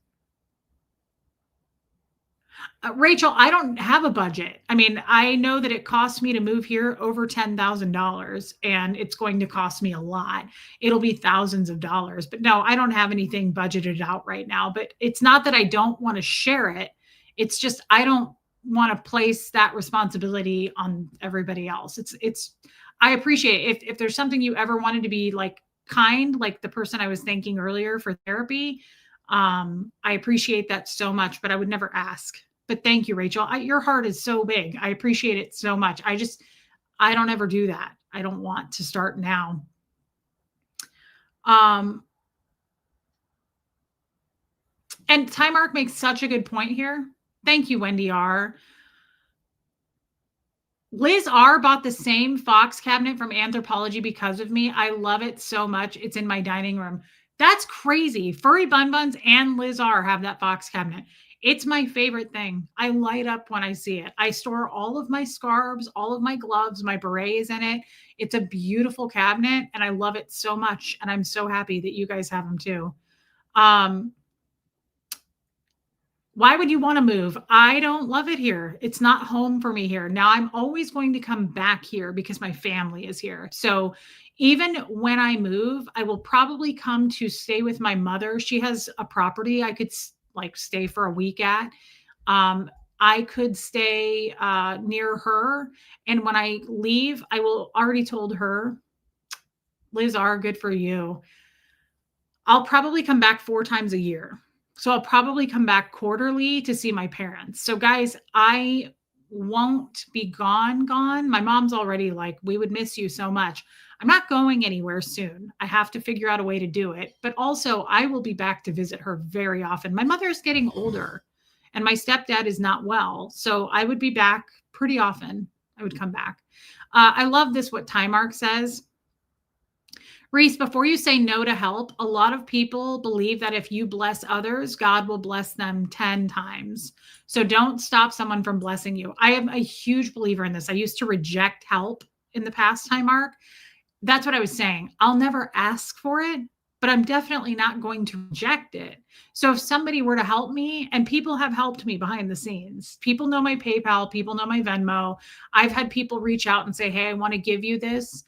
Rachel, I don't have a budget. I mean, I know that it costs me to move here over $10,000 and it's going to cost me a lot. It'll be thousands of dollars. But no, I don't have anything budgeted out right now. But it's not that I don't want to share it. It's just I don't want to place that responsibility on everybody else. I appreciate it. If there's something you ever wanted to be like kind, like the person I was thanking earlier for therapy, I appreciate that so much, but I would never ask. But thank you, Rachel. Your heart is so big. I appreciate it so much. I don't ever do that. I don't want to start now. And Ty Mark makes such a good point here. Thank you, Wendy R. Liz R bought the same Fox cabinet from Anthropologie because of me. I love it so much. It's in my dining room. That's crazy. Furry Bun Buns and Liz R have that Fox cabinet. It's my favorite thing. I light up when I see it. I store all of my scarves, all of my gloves, my berets in it. It's a beautiful cabinet and I love it so much. And I'm so happy that you guys have them too. Why would you want to move? I don't love it here. It's not home for me here. Now I'm always going to come back here because my family is here. So even when I move, I will probably come to stay with my mother. She has a property I could stay for a week at. I could stay near her. And when I leave, I will already told her, Liz R, good for you. I'll probably come back 4 times a year. So I'll probably come back quarterly to see my parents. So guys, I won't be gone. My mom's already like, we would miss you so much. I'm not going anywhere soon. I have to figure out a way to do it. But also, I will be back to visit her very often. My mother is getting older and my stepdad is not well. So I would be back pretty often. I would come back. I love this, what Timark says. Reese, before you say no to help, a lot of people believe that if you bless others, God will bless them 10 times. So don't stop someone from blessing you. I am a huge believer in this. I used to reject help in the past, Timark. That's what I was saying. I'll never ask for it, but I'm definitely not going to reject it. So if somebody were to help me, and people have helped me behind the scenes, people know my PayPal, people know my Venmo. I've had people reach out and say, hey, I want to give you this.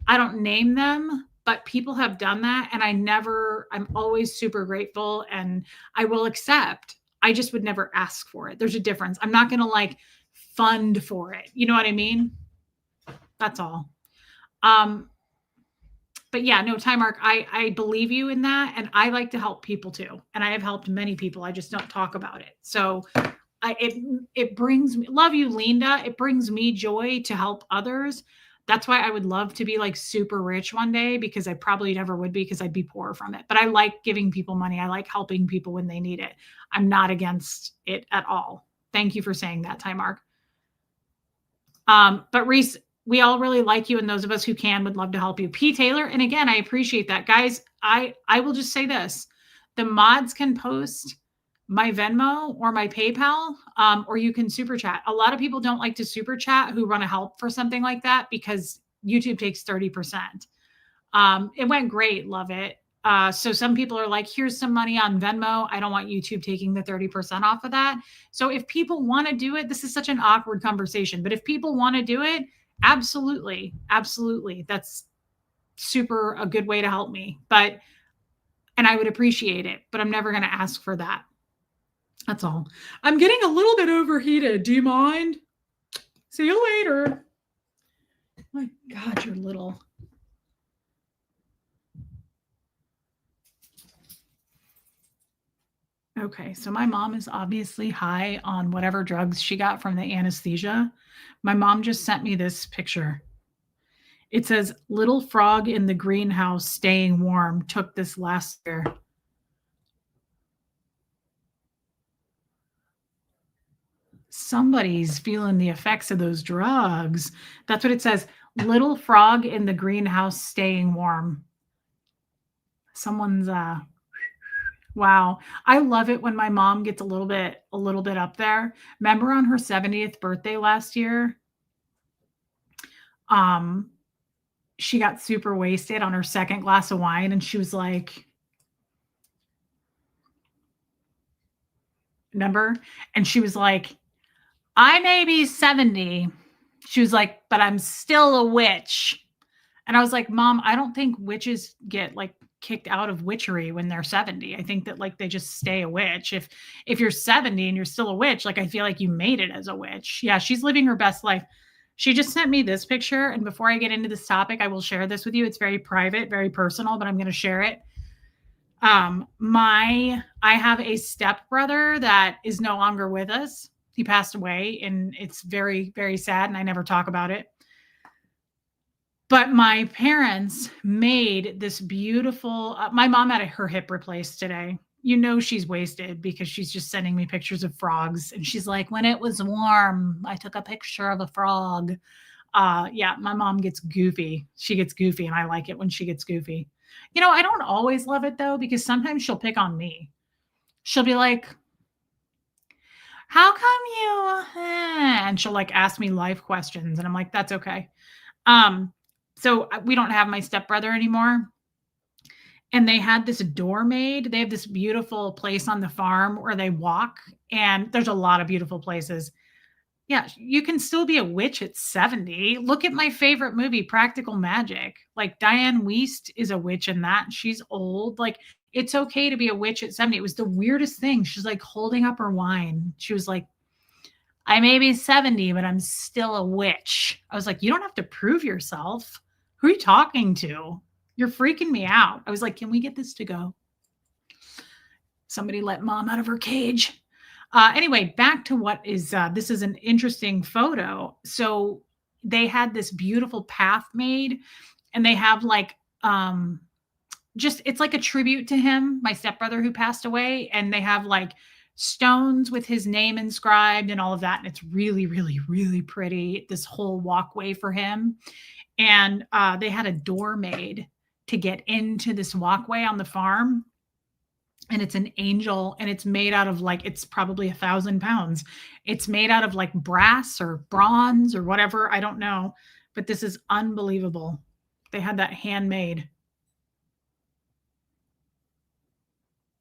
I don't name them, but people have done that. And I'm always super grateful and I will accept. I just would never ask for it. There's a difference. I'm not going to like fund for it. You know what I mean? That's all. But yeah, no, Timark, I believe you in that. And I like to help people too. And I have helped many people. I just don't talk about it. So it brings me, love you, Linda. It brings me joy to help others. That's why I would love to be like super rich one day, because I probably never would be, because I'd be poor from it. But I like giving people money. I like helping people when they need it. I'm not against it at all. Thank you for saying that, Timark. But Reese, we all really like you, and those of us who can would love to help you. P. Taylor, and again, I appreciate that. Guys, I will just say this. The mods can post my Venmo or my PayPal, or you can super chat. A lot of people don't like to super chat who want to help for something like that, because YouTube takes 30%. It went great. Love it. So some people are like, here's some money on Venmo. I don't want YouTube taking the 30% off of that. So if people want to do it, this is such an awkward conversation, but if people want to do it, absolutely. Absolutely. That's super a good way to help me, and I would appreciate it, but I'm never going to ask for that. That's all. I'm getting a little bit overheated. Do you mind? See you later. My God, you're little. Okay, so my mom is obviously high on whatever drugs she got from the anesthesia. My mom just sent me this picture. It says, little frog in the greenhouse staying warm, took this last year. Somebody's feeling the effects of those drugs. That's what it says. Little frog in the greenhouse staying warm. Someone's wow. I love it when my mom gets a little bit up there. Remember on her 70th birthday last year? She got super wasted on her second glass of wine, and she was like, remember? And she was like, I may be 70. She was like, but I'm still a witch. And I was like, Mom, I don't think witches get like kicked out of witchery when they're 70. I think that like they just stay a witch. If you're 70 and you're still a witch, like I feel like you made it as a witch. Yeah, she's living her best life. She just sent me this picture. And before I get into this topic, I will share this with you. It's very private, very personal, but I'm going to share it. I have a stepbrother that is no longer with us. He passed away, and it's very, very sad, and I never talk about it. But my parents made this beautiful, my mom had her hip replaced today. You know, she's wasted because she's just sending me pictures of frogs. And she's like, when it was warm, I took a picture of a frog. Yeah, my mom gets goofy. She gets goofy, and I like it when she gets goofy. You know, I don't always love it though, because sometimes she'll pick on me. She'll be like, how come you, and she'll like ask me life questions. And I'm like, that's okay. So we don't have my stepbrother anymore. And they had this door made. They have this beautiful place on the farm where they walk. And there's a lot of beautiful places. Yeah, you can still be a witch at 70. Look at my favorite movie, Practical Magic. Like Diane Wiest is a witch in that. She's old. Like it's okay to be a witch at 70. It was the weirdest thing. She's like holding up her wine. She was like, I may be 70, but I'm still a witch. I was like, you don't have to prove yourself. Who are you talking to? You're freaking me out. I was like, can we get this to go? Somebody let mom out of her cage. Anyway, back to what is this is an interesting photo. So they had this beautiful path made, and they have like just it's like a tribute to him, my stepbrother who passed away, and they have like stones with his name inscribed and all of that. And it's really, really, really pretty. This whole walkway for him. And they had a door made to get into this walkway on the farm. And it's an angel, and it's made out of like, it's probably 1,000 pounds. It's made out of like brass or bronze or whatever. I don't know, but this is unbelievable. They had that handmade.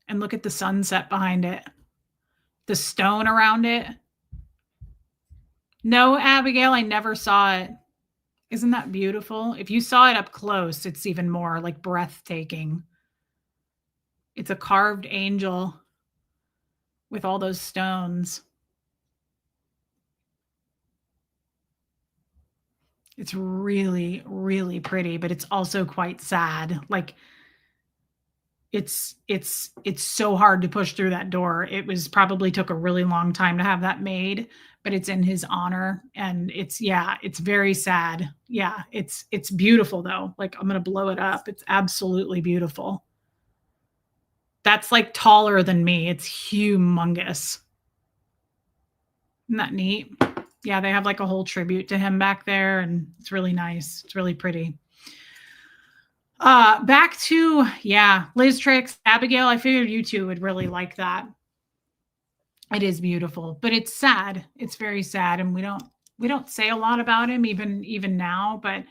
And look at the sunset behind it, the stone around it. No, Abigail, I never saw it. Isn't that beautiful? If you saw it up close, it's even more like breathtaking. It's a carved angel with all those stones. It's really, really pretty, but it's also quite sad. Like it's so hard to push through that door. It was probably took a really long time to have that made, but it's in his honor, and it's very sad. Yeah, it's beautiful though. Like I'm going to blow it up. It's absolutely beautiful. That's like taller than me. It's humongous. Isn't that neat? Yeah, they have like a whole tribute to him back there, and it's really nice. It's really pretty. Back to, Liz Tricks, Abigail, I figured you two would really like that. It is beautiful, but it's sad. It's very sad, and we don't say a lot about him even now, but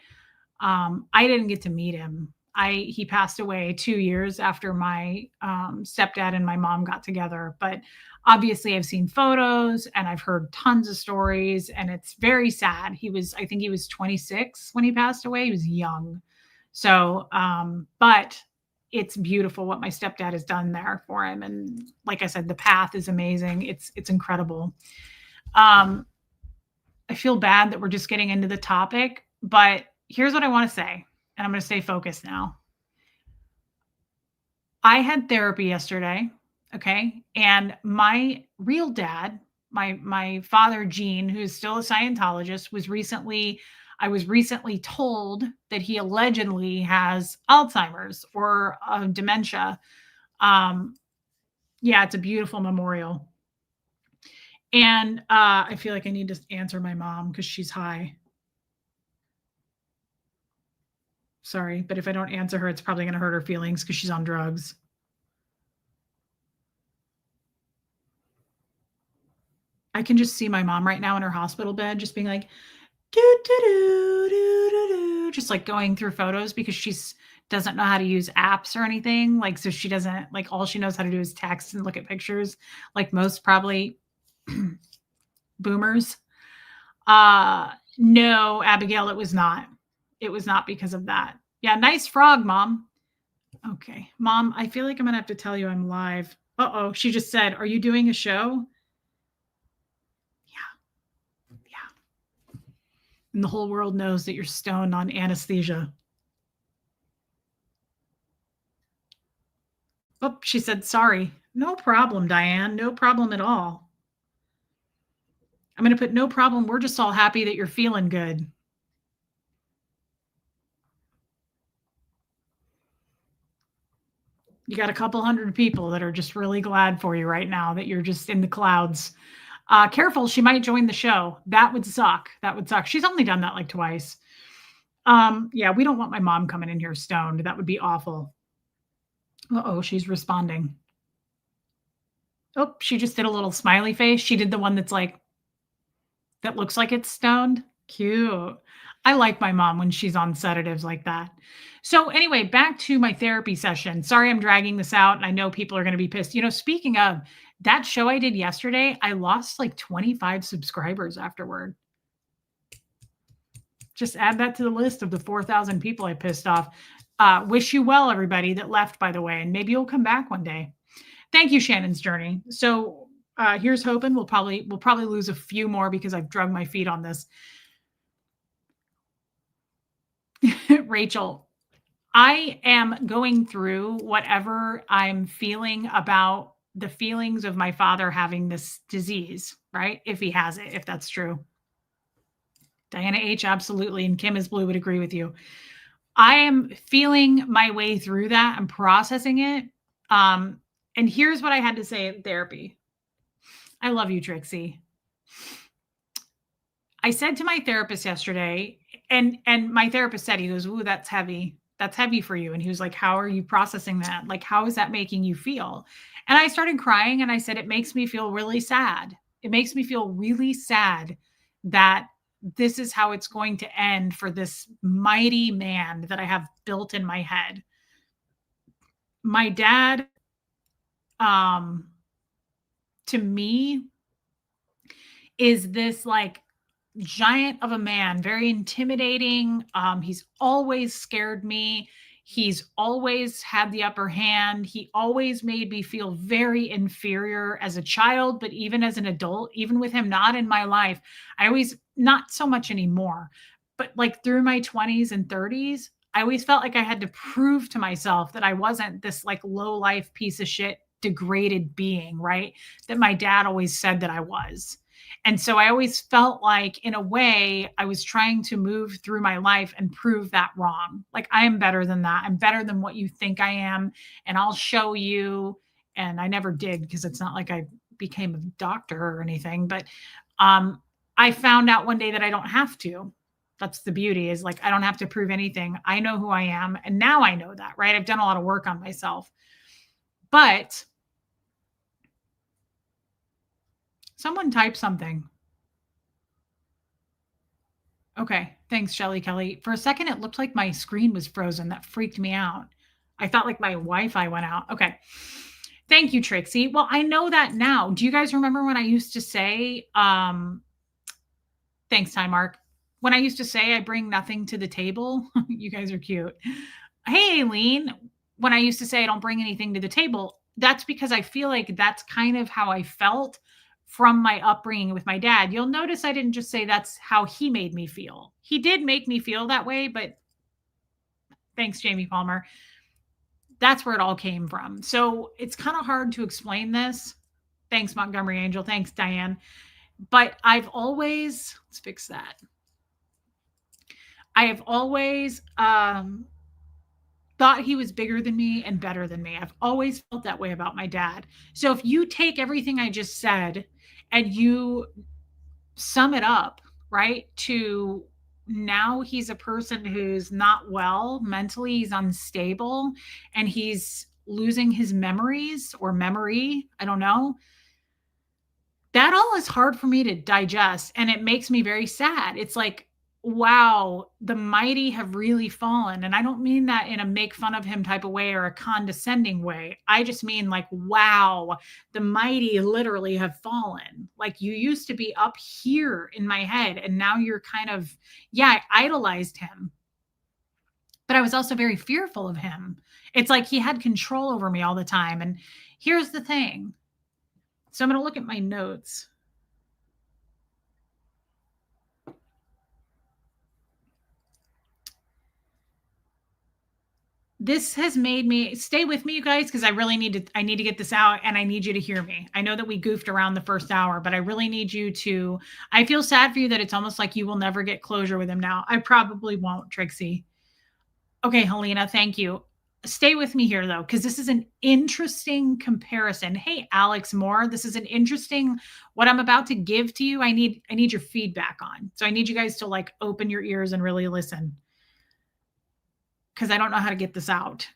I didn't get to meet him. He passed away 2 years after my stepdad and my mom got together, but obviously I've seen photos and I've heard tons of stories, and it's very sad. I think he was 26 when he passed away. He was young. So, but it's beautiful what my stepdad has done there for him. And like I said, the path is amazing. It's incredible. I feel bad that we're just getting into the topic, but here's what I want to say, and I'm going to stay focused now. I had therapy yesterday, okay? And my real dad, my father, Gene, who's still a Scientologist, I was recently told that he allegedly has Alzheimer's or dementia. It's a beautiful memorial. And I feel like I need to answer my mom because she's high. Sorry, but if I don't answer her, it's probably going to hurt her feelings because she's on drugs. I can just see my mom right now in her hospital bed just being like, do, do, do, do, do, do, just like going through photos because she doesn't know how to use apps or anything. Like, so she doesn't, like, all she knows how to do is text and look at pictures, like most probably boomers. No, Abigail, it was not. It was not because of that. Yeah, nice frog, Mom. Okay, Mom, I feel like I'm going to have to tell you I'm live. Uh-oh, she just said, are you doing a show? Yeah. And the whole world knows that you're stoned on anesthesia. Oh, she said, sorry. No problem, Diane. No problem at all. I'm going to put no problem. We're just all happy that you're feeling good. You got a couple hundred people that are just really glad for you right now that you're just in the clouds. Careful, she might join the show. That would suck. That would suck. She's only done that like twice. Yeah, we don't want my mom coming in here stoned. That would be awful. Uh-oh, she's responding. Oh, she just did a little smiley face. She did the one that's like, that looks like it's stoned. Cute. I like my mom when she's on sedatives like that. So anyway, back to my therapy session. Sorry, I'm dragging this out, and I know people are going to be pissed. Speaking of, That show I did yesterday, I lost like 25 subscribers afterward. Just add that to the list of the 4,000 people I pissed off. Wish you well, everybody that left, by the way, and maybe you'll come back one day. Thank you, Shannon's Journey. So here's hoping. We'll probably lose a few more because I've drugged my feet on this. Rachel, I am going through whatever I'm feeling about the feelings of my father having this disease, right? If he has it, if that's true. Diana H, absolutely. And Kim is Blue would agree with you. I am feeling my way through that. I'm processing it. And here's what I had to say in therapy. I love you, Trixie. I said to my therapist yesterday, and my therapist said, he goes, "Ooh, that's heavy. That's heavy for you." And he was like, "How are you processing that? Like, how is that making you feel?" And I started crying and I said, "It makes me feel really sad. It makes me feel really sad that this is how it's going to end for this mighty man that I have built in my head." My dad, to me, is this like giant of a man, very intimidating. He's always scared me. He's always had the upper hand. He always made me feel very inferior as a child, but even as an adult, even with him not in my life, I always, not so much anymore, but like through my 20s and 30s, I always felt like I had to prove to myself that I wasn't this like low life piece of shit, degraded being, right? That my dad always said that I was. And so I always felt like, in a way, I was trying to move through my life and prove that wrong. Like, I am better than that. I'm better than what you think I am. And I'll show you. And I never did, because it's not like I became a doctor or anything. But I found out one day that I don't have to. That's the beauty, is like, I don't have to prove anything. I know who I am. And now I know that, right? I've done a lot of work on myself. But someone type something. Okay. Thanks, Shelly Kelly. For a second, it looked like my screen was frozen. That freaked me out. I thought like my Wi-Fi went out. Okay. Thank you, Trixie. Well, I know that now. Do you guys remember when I used to say, thanks, Time Mark. When I used to say I bring nothing to the table? You guys are cute. Hey, Aileen. When I used to say I don't bring anything to the table, that's because I feel like that's kind of how I felt from my upbringing with my dad. You'll notice I didn't just say that's how he made me feel. He did make me feel that way, but thanks, Jamie Palmer. That's where it all came from. So it's kind of hard to explain this. Thanks, Montgomery Angel. Thanks, Diane. But I've always, let's fix that. I have always thought he was bigger than me and better than me. I've always felt that way about my dad. So if you take everything I just said and you sum it up, right, to now he's a person who's not well mentally, he's unstable, and he's losing his memories or memory, I don't know. That all is hard for me to digest, and it makes me very sad. It's like, wow, the mighty have really fallen. And I don't mean that in a make fun of him type of way or a condescending way. I just mean like, wow, the mighty literally have fallen. Like, you used to be up here in my head, and now you're kind of, yeah, I idolized him, but I was also very fearful of him. It's like he had control over me all the time. And here's the thing. So I'm going to look at my notes. This has made me stay with me, you guys, because I really need to get this out, and I need you to hear me. I know that we goofed around the first hour, but I really need you to, I feel sad for you that it's almost like you will never get closure with him now. I probably won't, Trixie. Okay, Helena, thank you. Stay with me here though, because this is an interesting comparison. Hey, Alex Moore, this is an interesting, what I'm about to give to you. I need your feedback on. So I need you guys to like open your ears and really listen, because I don't know how to get this out.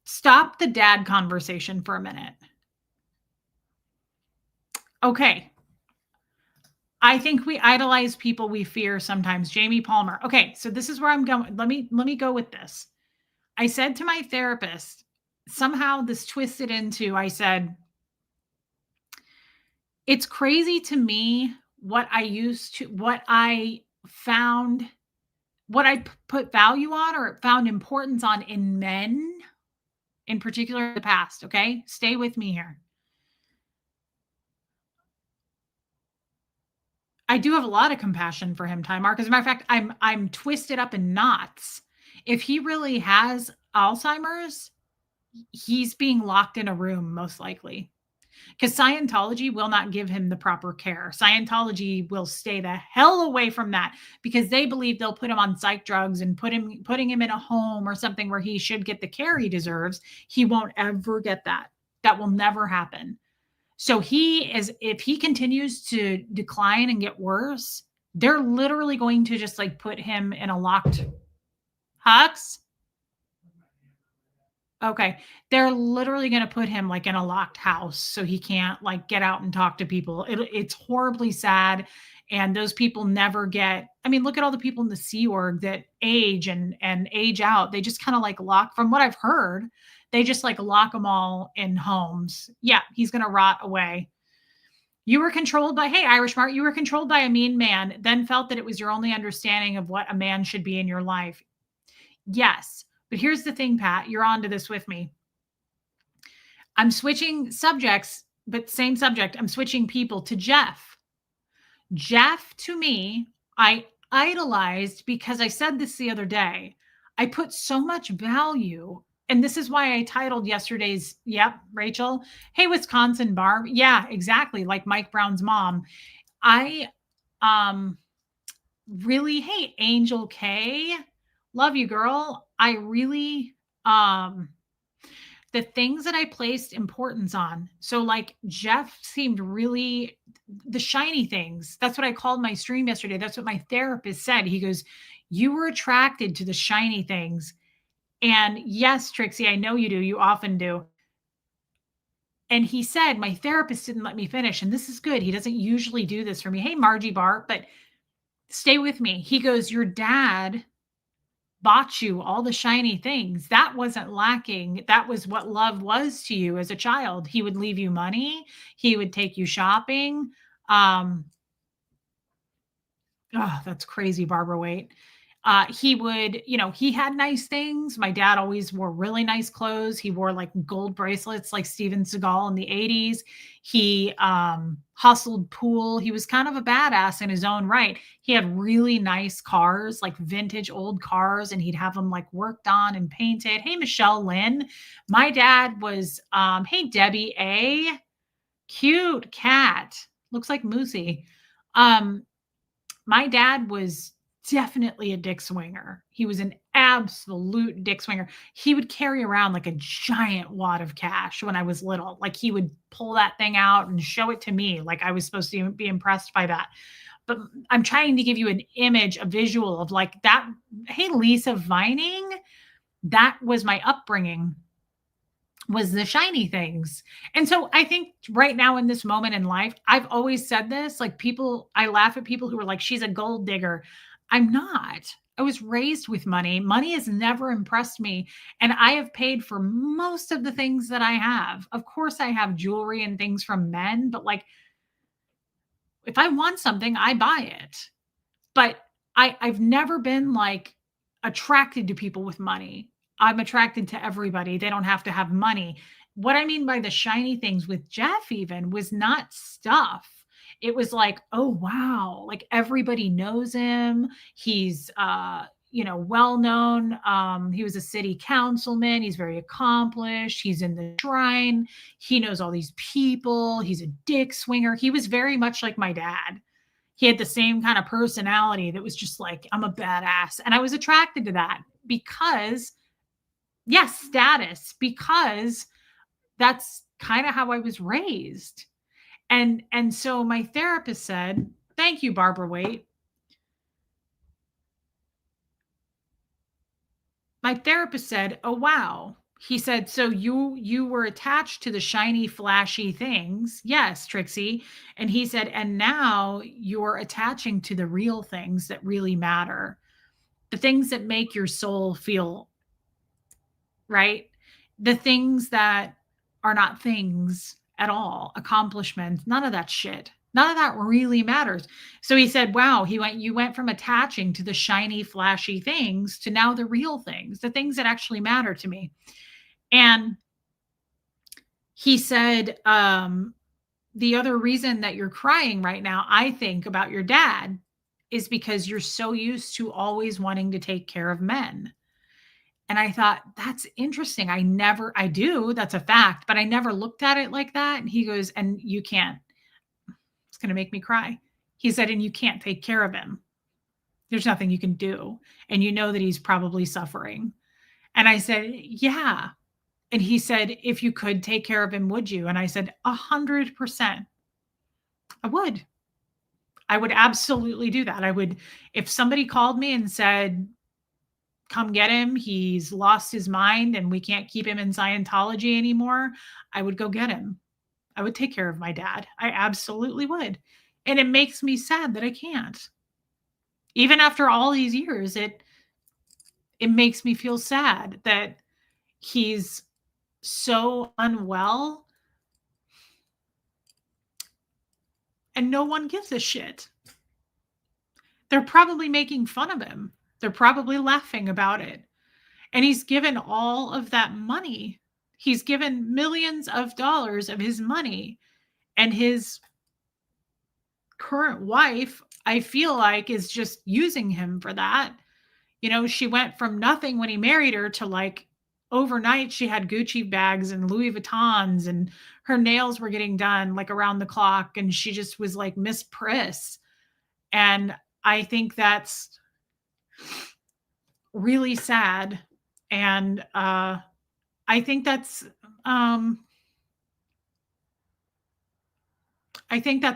Stop the dad conversation for a minute. Okay. I think we idolize people we fear sometimes. Jamie Palmer. Okay, so this is where I'm going. Let me go with this. I said to my therapist, somehow this twisted into, I said, It's crazy to me what I found, what I put value on or found importance on in men, in particular in the past, okay? Stay with me here. I do have a lot of compassion for him, Time Mark. As a matter of fact, I'm twisted up in knots. If he really has Alzheimer's, he's being locked in a room most likely. Because Scientology will not give him the proper care. Scientology will stay the hell away from that because they believe they'll put him on psych drugs and putting him in a home or something where he should get the care he deserves. He won't ever get that. That will never happen. So he is, if he continues to decline and get worse, they're literally going to just like put him in a locked Hux. Okay. They're literally gonna put him, like, in a locked house so he can't, like, get out and talk to people. It's horribly sad, and those people never get, I mean, look at all the people in the Sea Org that age and age out. They just kinda, like, lock, from what I've heard, they just, like, lock them all in homes. Yeah, he's gonna rot away. You were controlled by, hey, Irish Mart, you were controlled by a mean man, then felt that it was your only understanding of what a man should be in your life. Yes. But here's the thing, Pat, you're on to this with me. I'm switching subjects, but same subject. I'm switching people to Jeff. Jeff, to me, I idolized because I said this the other day. I put so much value. And this is why I titled yesterday's, yep, Rachel, hey, Wisconsin Barb. Yeah, exactly. Like Mike Brown's mom. I um really, hey, Angel K, love you, girl. I really, the things that I placed importance on. So, like, Jeff seemed really, the shiny things. That's what I called my stream yesterday. That's what my therapist said. He goes, you were attracted to the shiny things. And yes, Trixie, I know you do. You often do. And he said, my therapist didn't let me finish. And this is good. He doesn't usually do this for me. Hey, Margie Bar, but stay with me. He goes, your dad bought you all the shiny things. That wasn't lacking. That was what love was to you as a child. He would leave you money. He would take you shopping. Um, oh, that's crazy, Barbara Waite. He would, he had nice things. My dad always wore really nice clothes. He wore like gold bracelets like Steven Seagal in the 80s. He hustled pool. He was kind of a badass in his own right. He had really nice cars, like vintage old cars, and he'd have them like worked on and painted. Hey, Michelle Lynn. My dad was, hey, Debbie A. Cute cat. Looks like Moosey. My dad was definitely a dick swinger. He was an absolute dick swinger. He would carry around like a giant wad of cash when I was little. Like he would pull that thing out and show it to me. Like I was supposed to be impressed by that. But I'm trying to give you an image, a visual of like that. Hey, Lisa Vining, that was my upbringing, was the shiny things. And so I think right now in this moment in life, I've always said this, like people, I laugh at people who are like, she's a gold digger. I'm not. I was raised with money. Money has never impressed me. And I have paid for most of the things that I have. Of course, I have jewelry and things from men, but like if I want something, I buy it. But I've never been like attracted to people with money. I'm attracted to everybody. They don't have to have money. What I mean by the shiny things with Jeff even was not stuff. It was like, oh wow, like everybody knows him. He's well known. He was a city councilman. He's very accomplished. He's in the shrine. He knows all these people. He's a dick swinger. He was very much like my dad. He had the same kind of personality that was just like, I'm a badass. And I was attracted to that because, yes, status, because that's kind of how I was raised. And so my therapist said, thank you, Barbara Waite. My therapist said, oh wow. He said, so you were attached to the shiny, flashy things. Yes, Trixie. And he said, and now you're attaching to the real things that really matter, the things that make your soul feel right, the things that are not things. at all, accomplishments, none of that shit. None of that really matters. So he said, wow, you went from attaching to the shiny, flashy things to now the real things, the things that actually matter to me. And he said, the other reason that you're crying right now, I think, about your dad is because you're so used to always wanting to take care of men. And I thought, that's interesting. I do, that's a fact, but I never looked at it like that. And he goes, and you can't, it's going to make me cry. He said, and you can't take care of him. There's nothing you can do. And you know that he's probably suffering. And I said, yeah. And he said, if you could take care of him, would you? And I said, 100%. I would. I would absolutely do that. I would, if somebody called me and said, come get him, he's lost his mind and we can't keep him in Scientology anymore, I would go get him. I would take care of my dad. I absolutely would. And it makes me sad that I can't. Even after all these years, it makes me feel sad that he's so unwell and no one gives a shit. They're probably making fun of him. They're probably laughing about it. And he's given all of that money. He's given millions of dollars of his money. And his current wife, I feel like, is just using him for that. You know, she went from nothing when he married her to like overnight she had Gucci bags and Louis Vuittons and her nails were getting done like around the clock. And she just was like Miss Priss. And I think that's really sad. And I think that's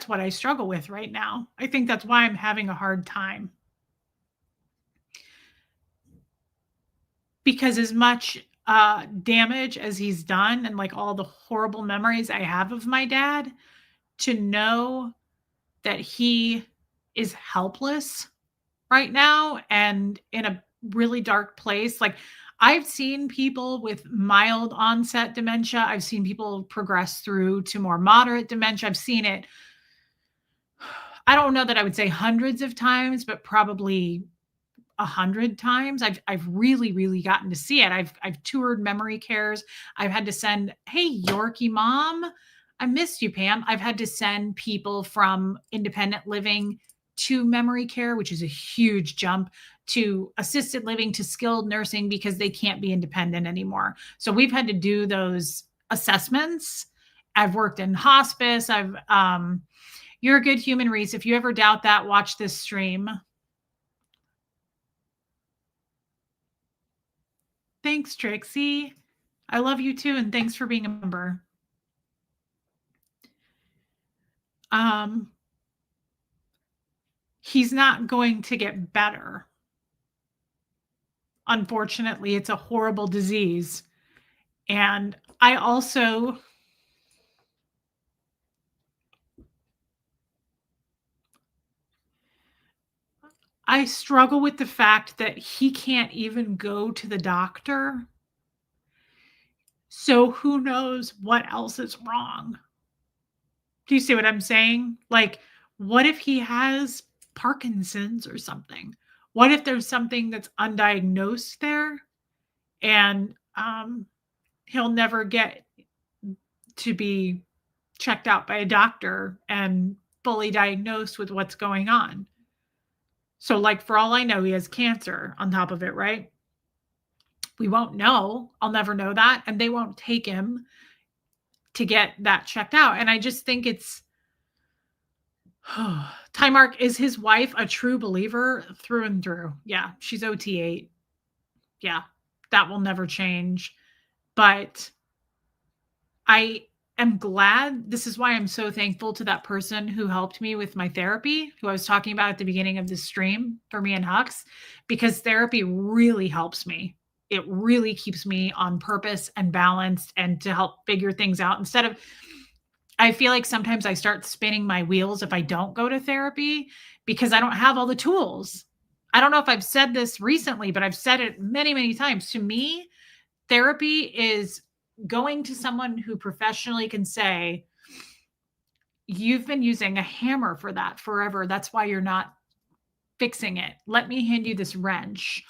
what I struggle with right now. I think that's why I'm having a hard time. Because as much damage as he's done and like all the horrible memories I have of my dad, to know that he is helpless right now and in a really dark place. Like, I've seen people with mild onset dementia. I've seen people progress through to more moderate dementia. I've seen it, I don't know that I would say hundreds of times, but probably 100 times. I've really, really gotten to see it. I've toured memory cares. I've had to send, hey, Yorkie mom, I missed you, Pam. I've had to send people from independent living to memory care, which is a huge jump, to assisted living, to skilled nursing, because they can't be independent anymore. So we've had to do those assessments. I've worked in hospice. You're a good human, Reese. If you ever doubt that, watch this stream. Thanks, Trixie. I love you too, and thanks for being a member. He's not going to get better. Unfortunately, it's a horrible disease. And I struggle with the fact that he can't even go to the doctor. So who knows what else is wrong? Do you see what I'm saying? Like, what if he has Parkinson's or something? What if there's something that's undiagnosed there and he'll never get to be checked out by a doctor and fully diagnosed with what's going on? So, like, for all I know, he has cancer on top of it, right? We won't know. I'll never know that. And they won't take him to get that checked out. And I just think it's, Time Mark, is his wife a true believer through and through? Yeah, she's OT8. Yeah, that will never change. But I am glad. This is why I'm so thankful to that person who helped me with my therapy, who I was talking about at the beginning of the stream for me and Hux, because therapy really helps me. It really keeps me on purpose and balanced and to help figure things out instead of, I feel like sometimes I start spinning my wheels if I don't go to therapy because I don't have all the tools. I don't know if I've said this recently, but I've said it many, many times. To me, therapy is going to someone who professionally can say, you've been using a hammer for that forever. That's why you're not fixing it. Let me hand you this wrench.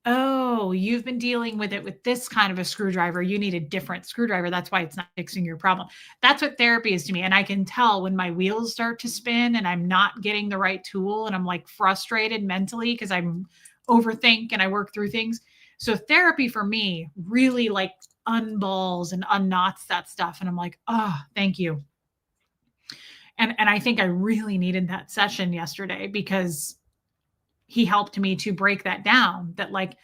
Oh, you've been dealing with it with this kind of a screwdriver. You need a different screwdriver. That's why it's not fixing your problem. That's what therapy is to me. And I can tell when my wheels start to spin and I'm not getting the right tool and I'm like frustrated mentally because I'm overthink and I work through things. So therapy for me really like unballs and unknots that stuff. And I'm like, oh, thank you. And I think I really needed that session yesterday because he helped me to break that down. That like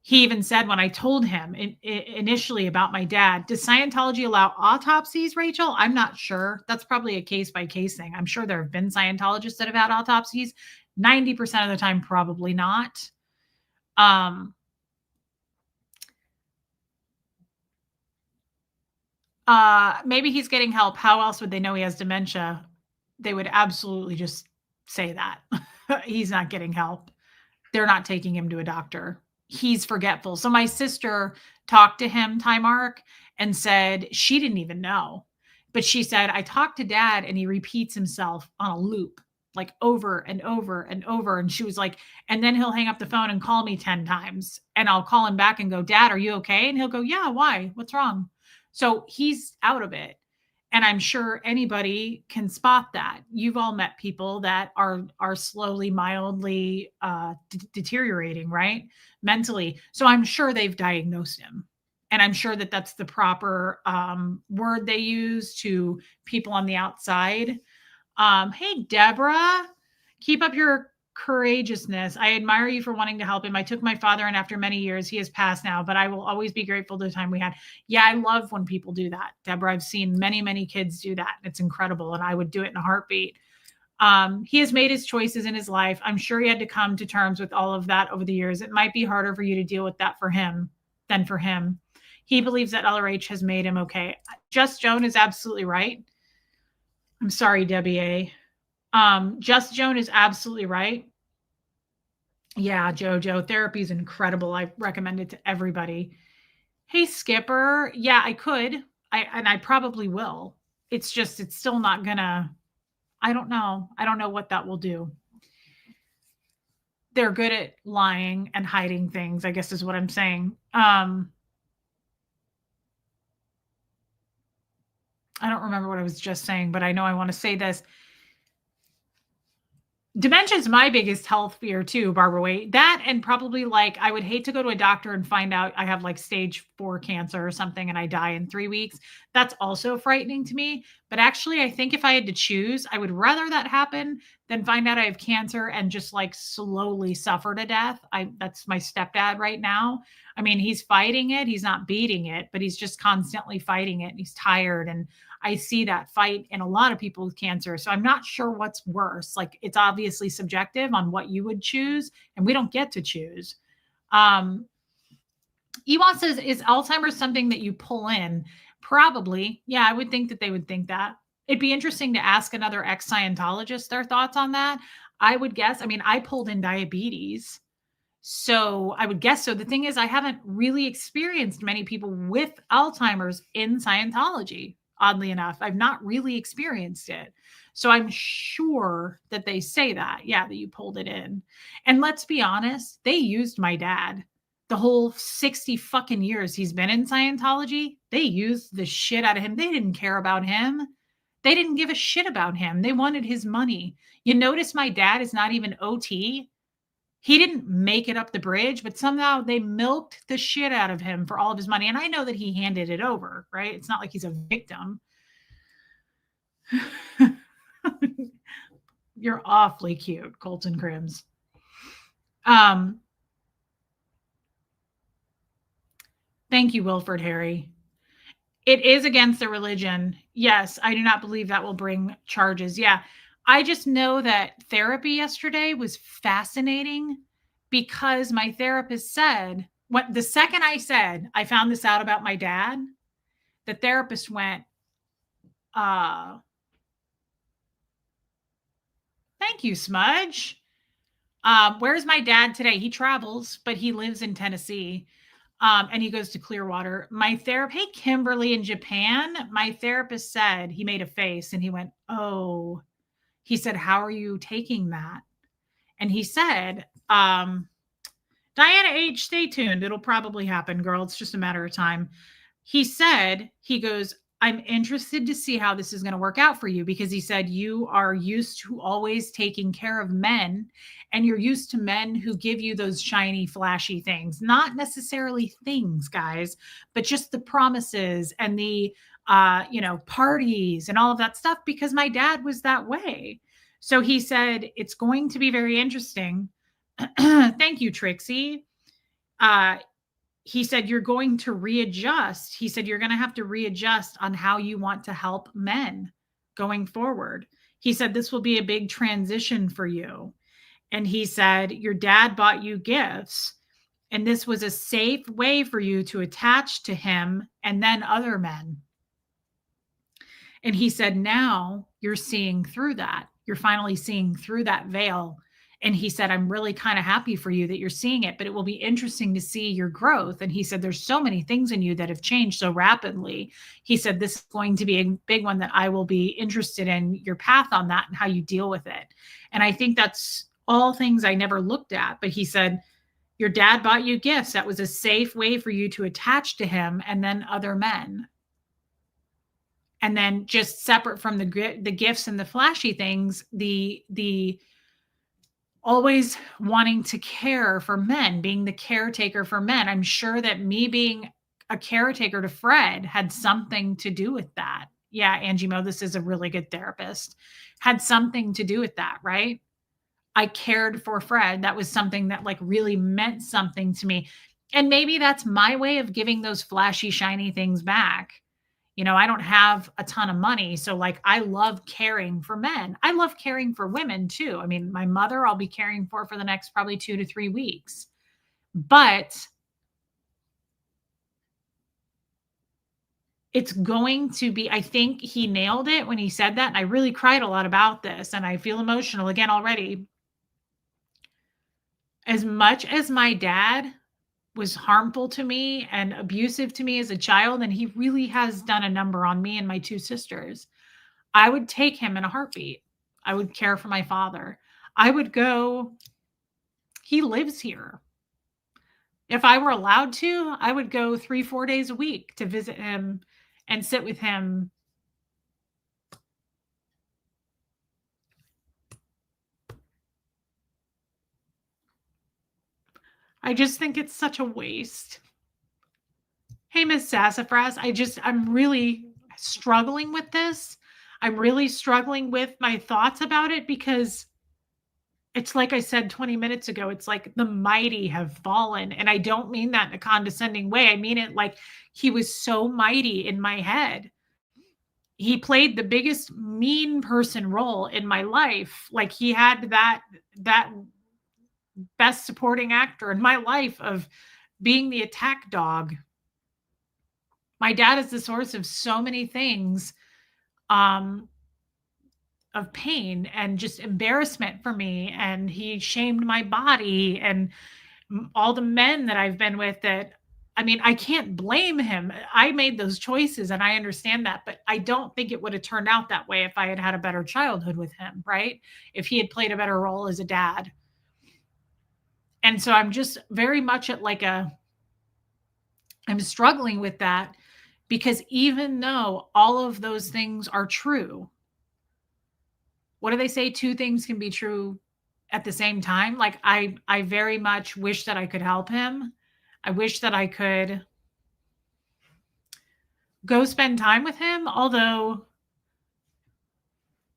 he even said when I told him initially about my dad, does Scientology allow autopsies, Rachel? I'm not sure. That's probably a case by case thing. I'm sure there have been Scientologists that have had autopsies. 90% of the time, probably not. Maybe he's getting help. How else would they know he has dementia? They would absolutely just say that. He's not getting help. They're not taking him to a doctor. He's forgetful. So my sister talked to him, Mark, and said she didn't even know. But she said, I talked to dad and he repeats himself on a loop, like over and over and over. And she was like, and then he'll hang up the phone and call me 10 times. And I'll call him back and go, Dad, are you okay? And he'll go, yeah, why? What's wrong? So he's out of it. And I'm sure anybody can spot that. You've all met people that are slowly, mildly deteriorating, right? Mentally. So I'm sure they've diagnosed him. And I'm sure that that's the proper word they use to people on the outside. Hey, Deborah, keep up your courageousness. I admire you for wanting to help him. I took my father in after many years. He has passed now, but I will always be grateful to the time we had. Yeah, I love when people do that, Deborah. I've seen many, many kids do that. It's incredible. And I would do it in a heartbeat. He has made his choices in his life. I'm sure he had to come to terms with all of that over the years. It might be harder for you to deal with that for him than for him. He believes that LRH has made him okay. Just Joan is absolutely right. I'm sorry, Debbie A. Just Joan is absolutely right. Yeah, Jojo, therapy is incredible. I recommend it to everybody. Hey, Skipper. Yeah, I could. I probably will. It's just, it's still not gonna, I don't know. I don't know what that will do. They're good at lying and hiding things, I guess is what I'm saying. I don't remember what I was just saying, but I know I want to say this. Dementia is my biggest health fear too, Barbara Waite. That and probably like I would hate to go to a doctor and find out I have like stage 4 cancer or something and I die in 3 weeks. That's also frightening to me. But actually, I think if I had to choose, I would rather that happen than find out I have cancer and just like slowly suffer to death. That's my stepdad right now. I mean, he's fighting it. He's not beating it, but he's just constantly fighting it and he's tired. And I see that fight in a lot of people with cancer. So I'm not sure what's worse. Like it's obviously subjective on what you would choose, and we don't get to choose. Ewan says, is Alzheimer's something that you pull in? Probably. Yeah, I would think that they would think that. It'd be interesting to ask another ex-Scientologist their thoughts on that. I would guess. I mean, I pulled in diabetes. So I would guess so. The thing is, I haven't really experienced many people with Alzheimer's in Scientology. Oddly enough, I've not really experienced it. So I'm sure that they say that, yeah, that you pulled it in. And let's be honest, they used my dad the whole 60 fucking years he's been in Scientology. They used the shit out of him. They didn't care about him. They didn't give a shit about him. They wanted his money. You notice my dad is not even OT. He didn't make it up the bridge, but somehow they milked the shit out of him for all of his money. And I know that he handed it over, right? It's not like he's a victim. You're awfully cute, Colton Crims. Thank you, Wilford Harry. It is against the religion. Yes, I do not believe that will bring charges. Yeah. I just know that therapy yesterday was fascinating because my therapist said, what the second I said, I found this out about my dad, the therapist went, thank you, Smudge. Where's my dad today? He travels, but he lives in Tennessee. And he goes to Clearwater. Hey, Kimberly in Japan, my therapist said, he made a face and he went, oh, he said, how are you taking that? And he said, Diana H, stay tuned. It'll probably happen, girl. It's just a matter of time. He said, he goes, I'm interested to see how this is going to work out for you, because he said you are used to always taking care of men, and you're used to men who give you those shiny, flashy things, not necessarily things, guys, but just the promises and the, parties and all of that stuff, because my dad was that way. So he said, it's going to be very interesting. Thank you, Trixie. He said, you're going to readjust. He said, you're going to have to readjust on how you want to help men going forward. He said, this will be a big transition for you. And he said, your dad bought you gifts, and this was a safe way for you to attach to him and then other men. And he said, now you're seeing through that. You're finally seeing through that veil. And he said, I'm really kind of happy for you that you're seeing it, but it will be interesting to see your growth. And he said, there's so many things in you that have changed so rapidly. He said, this is going to be a big one that I will be interested in your path on that and how you deal with it. And I think that's all things I never looked at. But he said, your dad bought you gifts. That was a safe way for you to attach to him and then other men. And then just separate from the gifts and the flashy things, the always wanting to care for men, being the caretaker for men. I'm sure that me being a caretaker to Fred had something to do with that. Yeah, Angie Mo, this is a really good therapist. Had something to do with that, right? I cared for Fred. That was something that like really meant something to me. And maybe that's my way of giving those flashy, shiny things back. I don't have a ton of money. So like, I love caring for men. I love caring for women too. I mean, my mother, I'll be caring for the next probably 2 to 3 weeks, but it's going to be, I think he nailed it when he said that. And I really cried a lot about this, and I feel emotional again already. As much as my dad was harmful to me and abusive to me as a child, and he really has done a number on me and my 2 sisters, I would take him in a heartbeat. I would care for my father. I would go, he lives here. If I were allowed to, I would go 3-4 days a week to visit him and sit with him. I just think it's such a waste. Hey, Miss Sassafras, I'm really struggling with this. I'm really struggling with my thoughts about it, because it's like I said 20 minutes ago, it's like the mighty have fallen. And I don't mean that in a condescending way. I mean it like he was so mighty in my head. He played the biggest mean person role in my life. Like he had that best supporting actor in my life of being the attack dog. My dad is the source of so many things, of pain and just embarrassment for me. And he shamed my body, and all the men that I've been with that, I mean, I can't blame him. I made those choices and I understand that, but I don't think it would have turned out that way if I had had a better childhood with him, right? If he had played a better role as a dad. And so I'm just very much at like I'm struggling with that, because even though all of those things are true, what do they say? 2 things can be true at the same time. Like I very much wish that I could help him. I wish that I could go spend time with him. Although,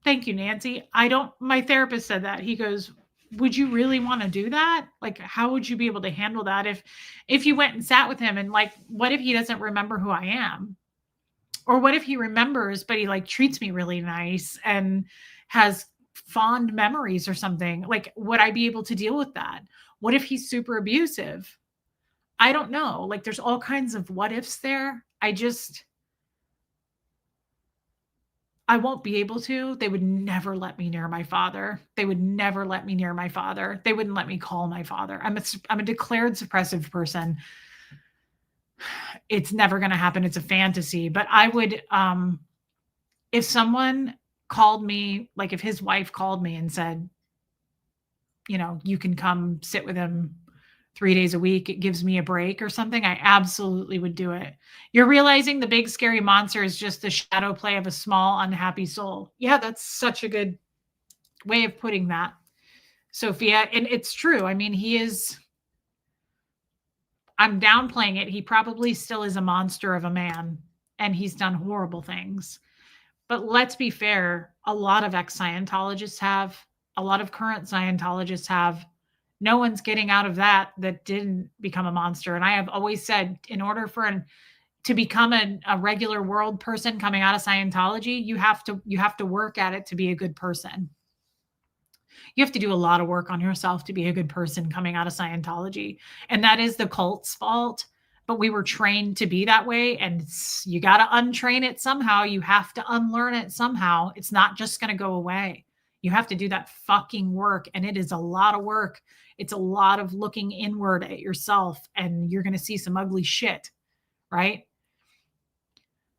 thank you, Nancy. My therapist said that. He goes, would you really want to do that? Like, how would you be able to handle that if you went and sat with him, and like, what if he doesn't remember who I am? Or what if he remembers, but he like treats me really nice and has fond memories or something? Like, would I be able to deal with that? What if he's super abusive? I don't know. Like, there's all kinds of what ifs there. I won't be able to. They would never let me near my father. They would never let me near my father. They wouldn't let me call my father. I'm a declared suppressive person. It's never going to happen. It's a fantasy. But I would, if someone called me, like if his wife called me and said, you can come sit with him 3 days a week, it gives me a break or something, I absolutely would do it. You're realizing the big scary monster is just the shadow play of a small, unhappy soul. Yeah, that's such a good way of putting that, Sophia. And it's true. I mean, I'm downplaying it. He probably still is a monster of a man and he's done horrible things. But let's be fair, a lot of ex-Scientologists have, a lot of current Scientologists have. No one's getting out of that didn't become a monster. And I have always said, in order to become a regular world person coming out of Scientology, you have to work at it to be a good person. You have to do a lot of work on yourself to be a good person coming out of Scientology. And that is the cult's fault. But we were trained to be that way. And you got to untrain it somehow. You have to unlearn it somehow. It's not just going to go away. You have to do that fucking work. And it is a lot of work. It's a lot of looking inward at yourself. And you're going to see some ugly shit, right?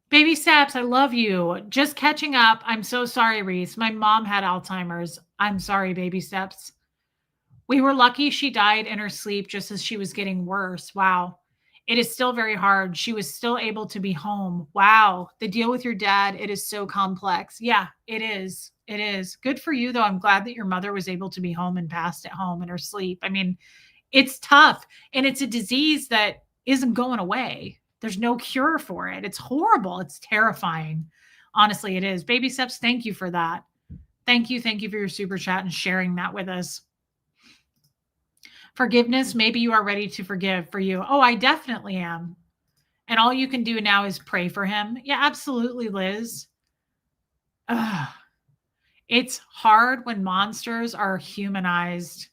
Baby steps, I love you. Just catching up. I'm so sorry, Reese. My mom had Alzheimer's. I'm sorry, baby steps. We were lucky she died in her sleep just as she was getting worse. Wow. It is still very hard. She was still able to be home. Wow. The deal with your dad, it is so complex. Yeah, it is. It is. Good for you, though. I'm glad that your mother was able to be home and passed at home in her sleep. I mean, it's tough. And it's a disease that isn't going away. There's no cure for it. It's horrible. It's terrifying. Honestly, it is. Baby steps, thank you for that. Thank you. Thank you for your super chat and sharing that with us. Forgiveness, maybe you are ready to forgive for you. Oh, I definitely am. And all you can do now is pray for him. Yeah, absolutely, Liz. Ugh. It's hard when monsters are humanized.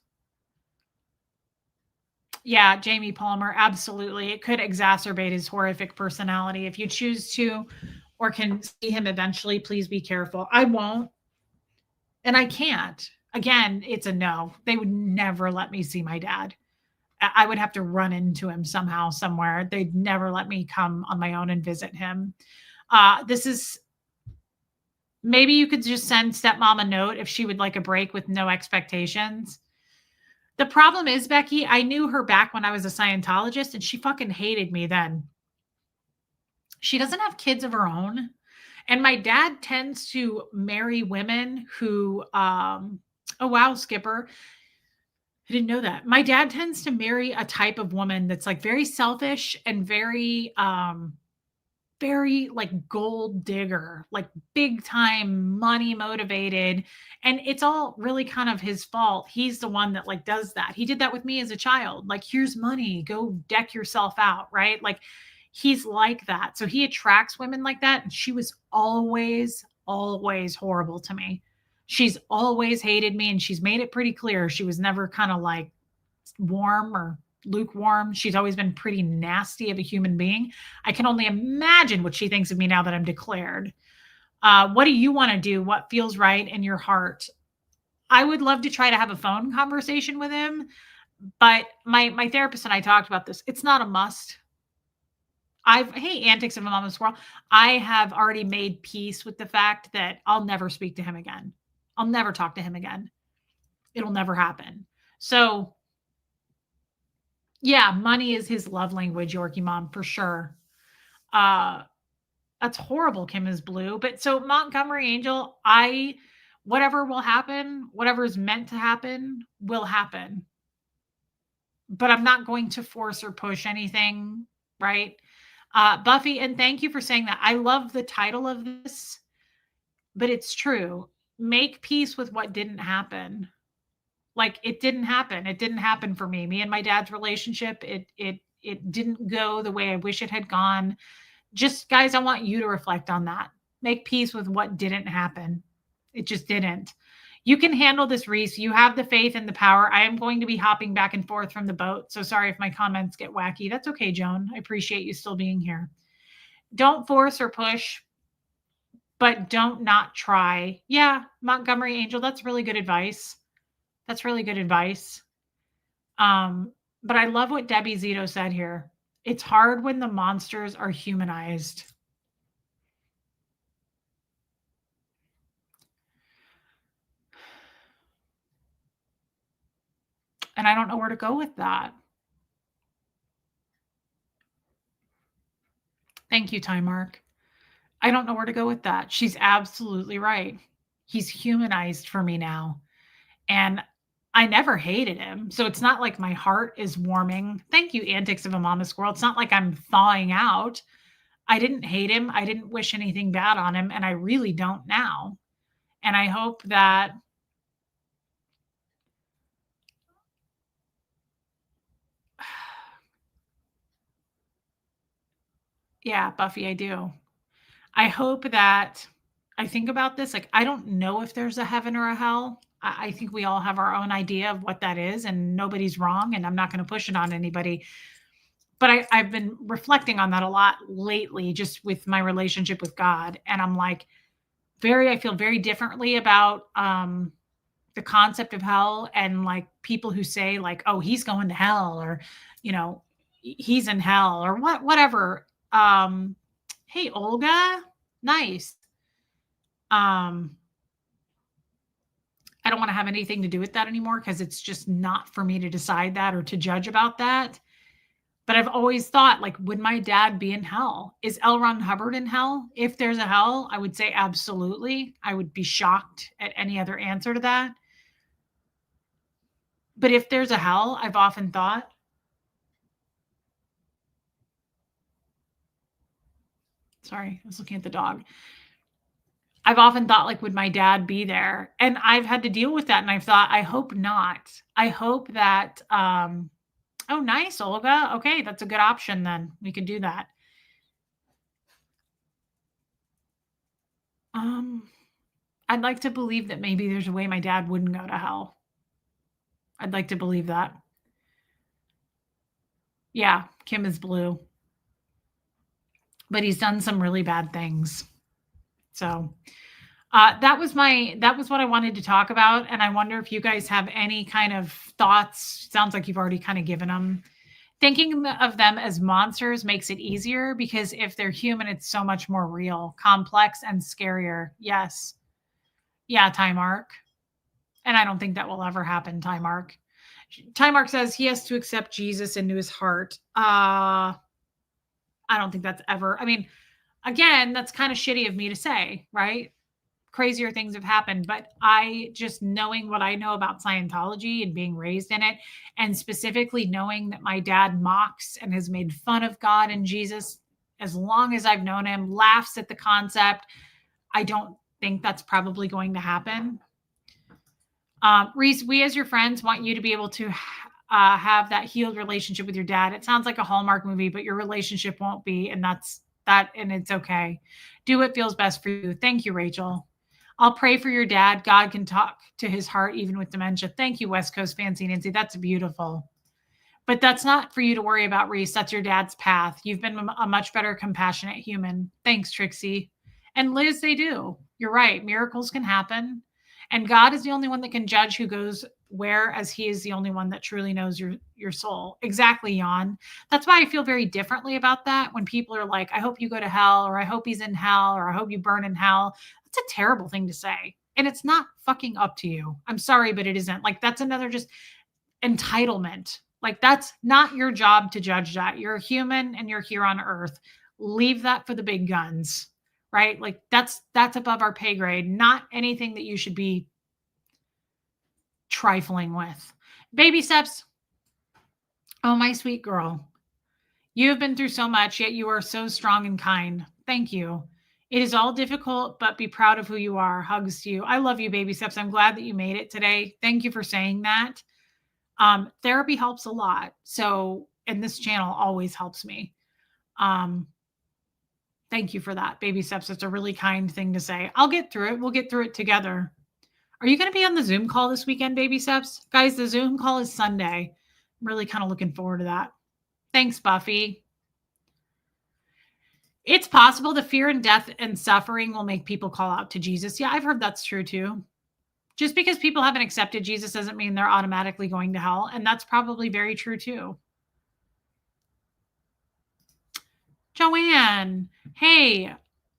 Yeah, Jamie Palmer, absolutely. It could exacerbate his horrific personality. If you choose to or can see him eventually, please be careful. I won't. And I can't. Again, it's a no. They would never let me see my dad. I would have to run into him somehow, somewhere. They'd never let me come on my own and visit him. This is maybe you could just send stepmom a note if she would like a break with no expectations. The problem is, Becky, I knew her back when I was a Scientologist and she fucking hated me then. She doesn't have kids of her own. And my dad tends to marry women who, oh, wow, Skipper. I didn't know that. My dad tends to marry a type of woman that's like very selfish and very like gold digger, like big time money motivated. And it's all really kind of his fault. He's the one that like does that. He did that with me as a child. Like, here's money, go deck yourself out, right? Like, he's like that. So he attracts women like that. And she was always, always horrible to me. She's always hated me and she's made it pretty clear. She was never kind of like warm or lukewarm. She's always been pretty nasty of a human being. I can only imagine what she thinks of me now that I'm declared. What do you want to do? What feels right in your heart? I would love to try to have a phone conversation with him, but my therapist and I talked about this. It's not a must. Hey, antics of a mama squirrel. I have already made peace with the fact that I'll never speak to him again. I'll never talk to him again. It'll never happen. So yeah, money is his love language, Yorkie mom, for sure. That's horrible, Kim is blue. But so Montgomery Angel, whatever will happen, whatever is meant to happen will happen. But I'm not going to force or push anything, right? Buffy, and thank you for saying that. I love the title of this, but it's true. Make peace with what didn't happen. Like, it didn't happen. It didn't happen for me. Me and my dad's relationship, it didn't go the way I wish it had gone. Just, guys, I want you to reflect on that. Make peace with what didn't happen. It just didn't. You can handle this, Reese. You have the faith and the power. I am going to be hopping back and forth from the boat. So sorry if my comments get wacky. That's okay, Joan. I appreciate you still being here. Don't force or push, but don't not try. Yeah, Montgomery Angel, that's really good advice. That's really good advice. But I love what Debbie Zito said here. It's hard when the monsters are humanized. And I don't know where to go with that. Thank you, Time Mark. I don't know where to go with that. She's absolutely right. He's humanized for me now. And I never hated him. So it's not like my heart is warming. Thank you, Antics of a Mama Squirrel. It's not like I'm thawing out. I didn't hate him. I didn't wish anything bad on him. And I really don't now. And I hope that, yeah, Buffy, I do. I hope that I think about this. Like, I don't know if there's a heaven or a hell. I think we all have our own idea of what that is, and nobody's wrong. And I'm not going to push it on anybody. But I've been reflecting on that a lot lately, just with my relationship with God. And I'm like, I feel very differently about the concept of hell, and like people who say like, oh, he's going to hell, or, you know, he's in hell, or whatever. Hey, Olga, nice. Um, I don't want to have anything to do with that anymore because it's just not for me to decide that or to judge about that. But I've always thought, like, would my dad be in hell? Is L. Ron Hubbard in hell? If there's a hell, I would say absolutely. I would be shocked at any other answer to that. But if there's a hell, I've often thought, sorry, I was looking at the dog. I've often thought, like, would my dad be there? And I've had to deal with that. And I've thought, I hope not. I hope that, oh, nice, Olga. Okay, that's a good option then. We could do that. Um, I'd like to believe that maybe there's a way my dad wouldn't go to hell. I'd like to believe that. Yeah, Kim is blue, but he's done some really bad things. So, that was what I wanted to talk about, and I wonder if you guys have any kind of thoughts. Sounds like you've already kind of given them. Thinking of them as monsters makes it easier because if they're human, it's so much more real, complex, and scarier. Yes. Yeah, Time Arc. And I don't think that will ever happen, Time Arc. Time Arc says he has to accept Jesus into his heart. I don't think that's ever, I mean, again, that's kind of shitty of me to say, right? Crazier things have happened, but I just knowing what I know about Scientology and being raised in it, and specifically knowing that my dad mocks and has made fun of God and Jesus as long as I've known him, laughs at the concept, I don't think that's probably going to happen. Reese, we as your friends want you to be able to have that healed relationship with your dad. It sounds like a Hallmark movie, but your relationship won't be, and that's that, and it's okay. Do what feels best for you. Thank you, Rachel. I'll pray for your dad. God can talk to his heart even with dementia. Thank you, West Coast Fancy Nancy. That's beautiful. But that's not for you to worry about, Reese. That's your dad's path. You've been a much better, compassionate human. Thanks, Trixie. And Liz, they do. You're right. Miracles can happen. And God is the only one that can judge who goes where, as he is the only one that truly knows your soul. Exactly, Jan. That's why I feel very differently about that. When people are like, I hope you go to hell, or I hope he's in hell, or I hope you burn in hell. That's a terrible thing to say. And it's not fucking up to you. I'm sorry, but it isn't. Like, that's another just entitlement. Like, that's not your job to judge that. You're a human and you're here on earth. Leave that for the big guns, right? Like, that's above our pay grade, not anything that you should be trifling with. Baby steps. Oh, my sweet girl. You have been through so much, yet you are so strong and kind. Thank you. It is all difficult, but be proud of who you are. Hugs to you. I love you, baby steps. I'm glad that you made it today. Thank you for saying that. Therapy helps a lot. So, and this channel always helps me. Thank you for that, baby steps. It's a really kind thing to say. I'll get through it. We'll get through it together. Are you going to be on the Zoom call this weekend, baby steps? Guys, the Zoom call is Sunday. I'm really kind of looking forward to that. Thanks, Buffy. It's possible the fear and death and suffering will make people call out to Jesus. Yeah, I've heard that's true too. Just because people haven't accepted Jesus doesn't mean they're automatically going to hell. And that's probably very true too. Joanne, hey,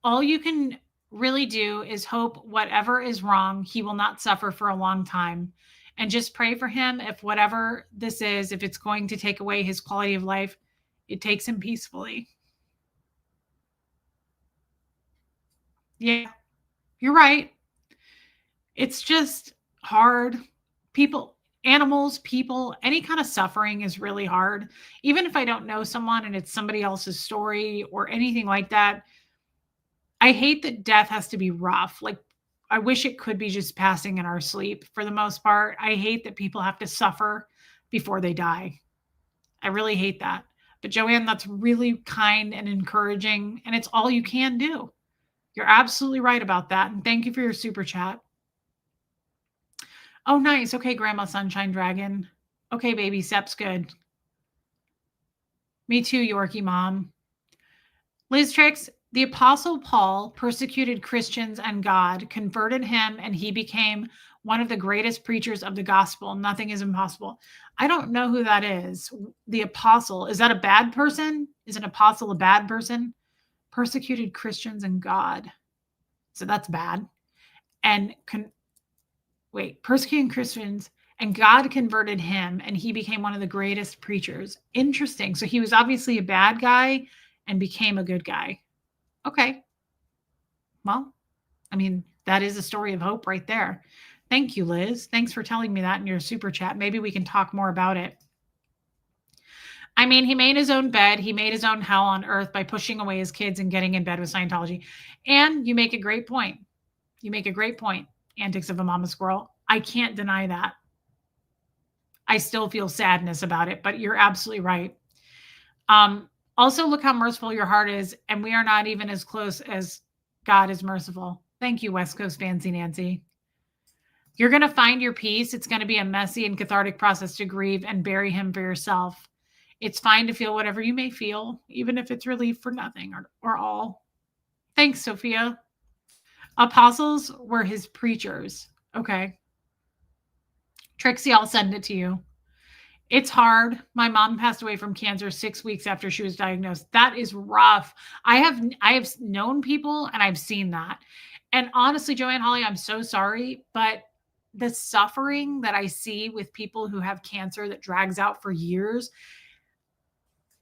all you can really do is hope whatever is wrong, he will not suffer for a long time. And just pray for him if whatever this is, if it's going to take away his quality of life, it takes him peacefully. Yeah, you're right. It's just hard. People, animals, people, any kind of suffering is really hard. Even if I don't know someone and it's somebody else's story or anything like that, I hate that death has to be rough. Like, I wish it could be just passing in our sleep for the most part. I hate that people have to suffer before they die. I really hate that. But Joanne, that's really kind and encouraging, and it's all you can do. You're absolutely right about that. And thank you for your super chat. Oh, nice. Okay, Grandma Sunshine Dragon. Okay, baby, Sep's good. Me too, Yorkie Mom. Liz Tricks, the Apostle Paul persecuted Christians and God, converted him, and he became one of the greatest preachers of the gospel. Nothing is impossible. I don't know who that is. The Apostle, is that a bad person? Is an apostle a bad person? Persecuted Christians and God. So that's bad. And persecuting Christians, and God converted him, and he became one of the greatest preachers. Interesting. So he was obviously a bad guy and became a good guy. Okay. Well, I mean, that is a story of hope right there. Thank you, Liz. Thanks for telling me that in your super chat. Maybe we can talk more about it. I mean, he made his own bed. He made his own hell on earth by pushing away his kids and getting in bed with Scientology. And you make a great point. You make a great point. Antics of a Mama Squirrel. I can't deny that. I still feel sadness about it, but you're absolutely right. Also, look how merciful your heart is, and we are not even as close as God is merciful. Thank you, West Coast Fancy Nancy. You're going to find your peace. It's going to be a messy and cathartic process to grieve and bury him for yourself. It's fine to feel whatever you may feel, even if it's relief for nothing or all. Thanks, Sophia. Apostles were his preachers. Okay. Trixie, I'll send it to you. It's hard. My mom passed away from cancer 6 weeks after she was diagnosed. That is rough. I have known people and I've seen that. And honestly, Joanne Holly, I'm so sorry, but the suffering that I see with people who have cancer that drags out for years,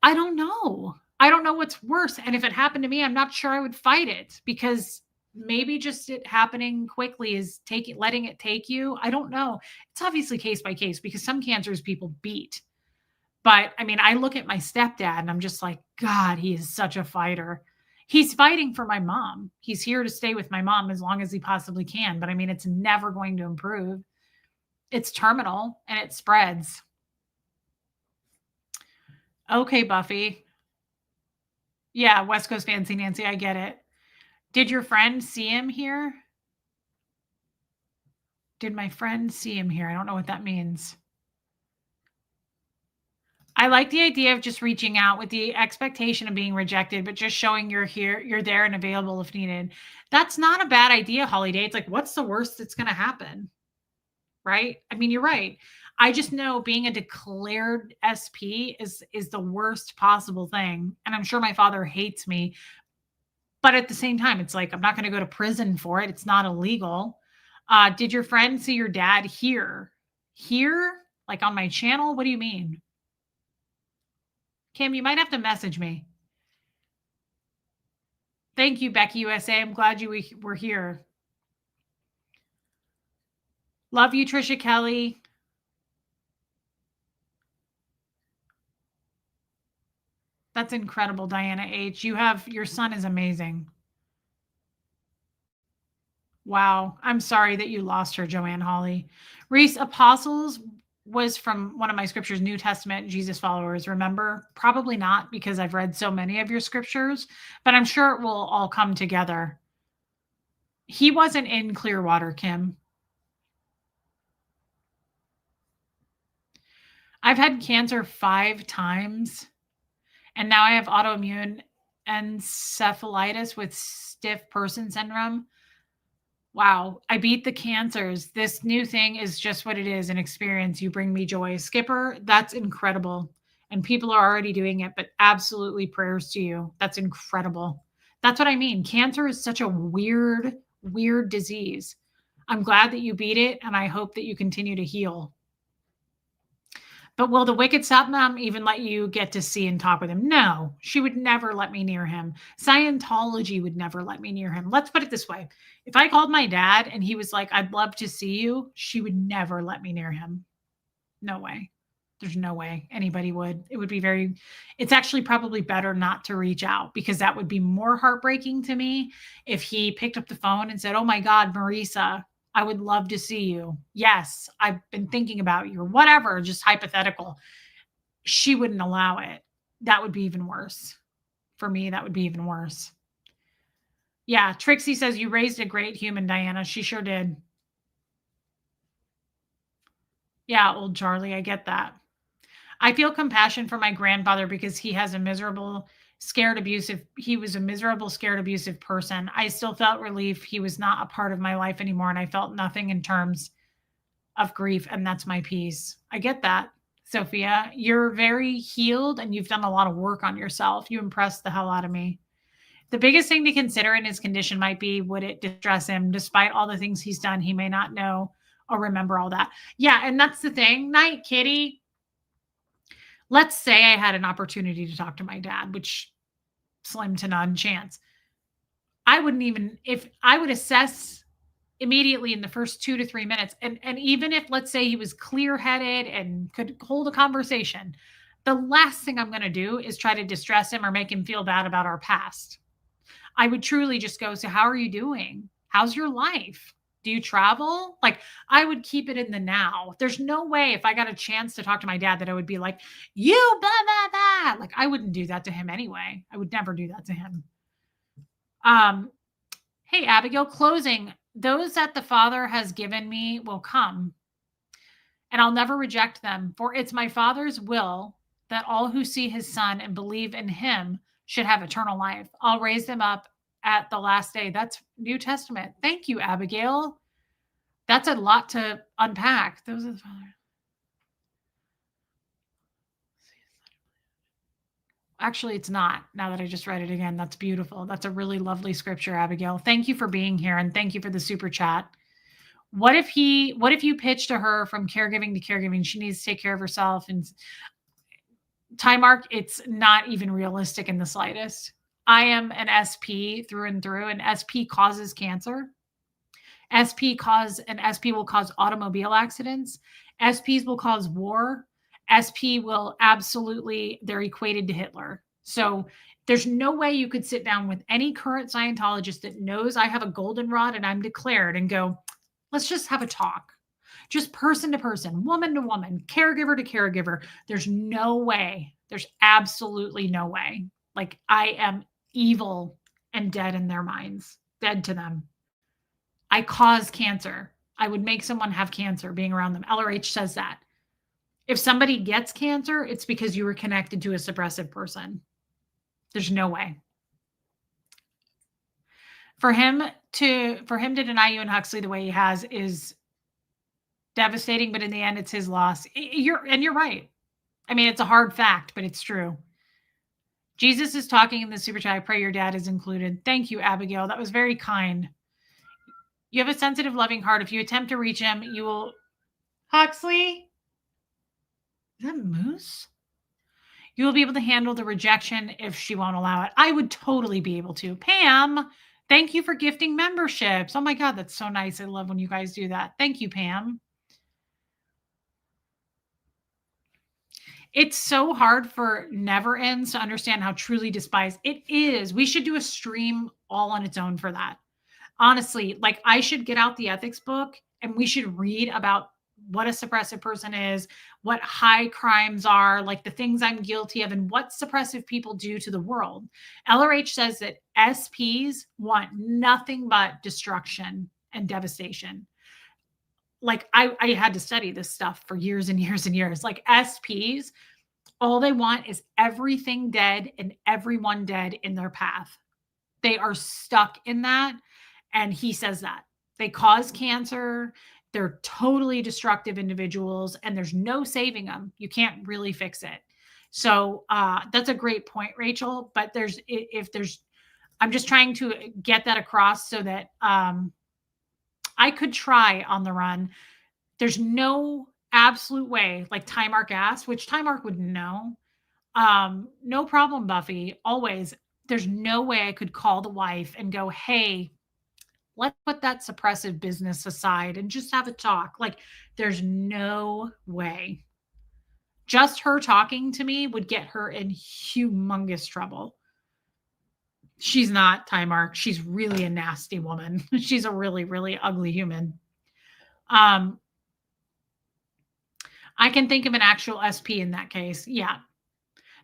I don't know. I don't know what's worse. And if it happened to me, I'm not sure I would fight it, because maybe just it happening quickly is letting it take you. I don't know. It's obviously case by case, because some cancers people beat. But I mean, I look at my stepdad and I'm just like, God, he is such a fighter. He's fighting for my mom. He's here to stay with my mom as long as he possibly can. But I mean, it's never going to improve. It's terminal and it spreads. Okay, Buffy. Yeah, West Coast Fancy Nancy, I get it. Did your friend see him here? Did my friend see him here? I don't know what that means. I like the idea of just reaching out with the expectation of being rejected, but just showing you're here, you're there and available if needed. That's not a bad idea, Holiday. It's like, what's the worst that's going to happen? Right? I mean, you're right. I just know being a declared SP is the worst possible thing. And I'm sure my father hates me. But at the same time, it's like, I'm not going to go to prison for it. It's not illegal. Did your friend see your dad here? Here? Like on my channel? What do you mean? Kim, you might have to message me. Thank you, Becky USA. I'm glad you were here. Love you, Trisha Kelly. That's incredible, Diana H. Your son is amazing. Wow. I'm sorry that you lost her, Joanne Holly. Reese, apostles was from one of my scriptures, New Testament Jesus followers. Remember? Probably not, because I've read so many of your scriptures, but I'm sure it will all come together. He wasn't in Clearwater, Kim. I've had cancer 5 times, and now I have autoimmune encephalitis with stiff person syndrome. Wow, I beat the cancers. This new thing is just what it is, an experience. You bring me joy. Skipper, that's incredible. and people are already doing it, but absolutely prayers to you. That's incredible. That's what I mean. Cancer is such a weird, weird disease. I'm glad that you beat it, and I hope that you continue to heal. But will the wicked stepmom even let you get to see and talk with him? No, she would never let me near him. Scientology would never let me near him. Let's put it this way. If I called my dad and he was like, I'd love to see you, she would never let me near him. No way. There's no way anybody would. It would be it's actually probably better not to reach out, because that would be more heartbreaking to me if he picked up the phone and said, oh my God, Marisa, I would love to see you. Yes, I've been thinking about you, or whatever, just hypothetical. She wouldn't allow it. That would be even worse. For me, that would be even worse. Yeah, Trixie says, you raised a great human, Diana. She sure did. Yeah, old Charlie, I get that. I feel compassion for my grandfather because he was a miserable, scared, abusive person. I still felt relief he was not a part of my life anymore, and I felt nothing in terms of grief, and that's my peace. I get that, Sophia. You're very healed, and you've done a lot of work on yourself. You impressed the hell out of me. The biggest thing to consider in his condition might be, would it distress him? Despite all the things he's done, he may not know or remember all that. Yeah, and that's the thing. Night, Kitty. Let's say I had an opportunity to talk to my dad, which slim to none chance. I wouldn't even, if I would assess immediately in the first 2 to 3 minutes. And even if, let's say, he was clear-headed and could hold a conversation, the last thing I'm going to do is try to distress him or make him feel bad about our past. I would truly just go, so how are you doing? How's your life? Do you travel? Like, I would keep it in the now. There's no way if I got a chance to talk to my dad that I would be like, you blah, blah, blah. Like, I wouldn't do that to him anyway. I would never do that to him. Hey, Abigail, closing. Those that the Father has given me will come, and I'll never reject them, for it's my Father's will that all who see his Son and believe in him should have eternal life. I'll raise them up at the last day. That's New Testament. Thank you, Abigail. That's a lot to unpack. Those are the Father. Actually, it's not. Now that I just read it again, that's beautiful. That's a really lovely scripture, Abigail. Thank you for being here, and thank you for the super chat. What if you pitch to her from caregiving to caregiving? She needs to take care of herself. And time mark, it's not even realistic in the slightest. I am an SP through and through, and SP causes cancer. SP will cause automobile accidents. SPs will cause war. SP will absolutely, they're equated to Hitler. So there's no way you could sit down with any current Scientologist that knows I have a goldenrod and I'm declared and go, let's just have a talk. Just person to person, woman to woman, caregiver to caregiver. There's no way. There's absolutely no way. Like, I am evil and dead in their minds, dead to them. I cause cancer. I would make someone have cancer being around them. LRH says that. If somebody gets cancer, it's because you were connected to a suppressive person. There's no way. For him to deny you and Huxley the way he has is devastating, but in the end, it's his loss. You're right. I mean, it's a hard fact, but it's true. Jesus is talking in the super chat. I pray your dad is included. Thank you, Abigail. That was very kind. You have a sensitive, loving heart. If you attempt to reach him, you will... Huxley? Is that Moose? You will be able to handle the rejection if she won't allow it. I would totally be able to. Pam, thank you for gifting memberships. Oh my God, that's so nice. I love when you guys do that. Thank you, Pam. It's so hard for Never Ends to understand how truly despised it is. We should do a stream all on its own for that. Honestly, like, I should get out the ethics book and we should read about what a suppressive person is, what high crimes are, like the things I'm guilty of, and what suppressive people do to the world. LRH says that SPs want nothing but destruction and devastation. Like, I had to study this stuff for years and years and years. Like, SPs, all they want is everything dead and everyone dead in their path. They are stuck in that. And he says that they cause cancer. They're totally destructive individuals and there's no saving them. You can't really fix it. So that's a great point, Rachel. But if there's, I'm just trying to get that across so that I could try on the run. There's no absolute way, like Tymark asked, which Tymark would know. No problem, Buffy. Always. There's no way I could call the wife and go, hey, let's put that suppressive business aside and just have a talk. Like, there's no way. Just her talking to me would get her in humongous trouble. She's not Tymark. She's really a nasty woman. She's a really, really ugly human. I can think of an actual SP in that case. Yeah.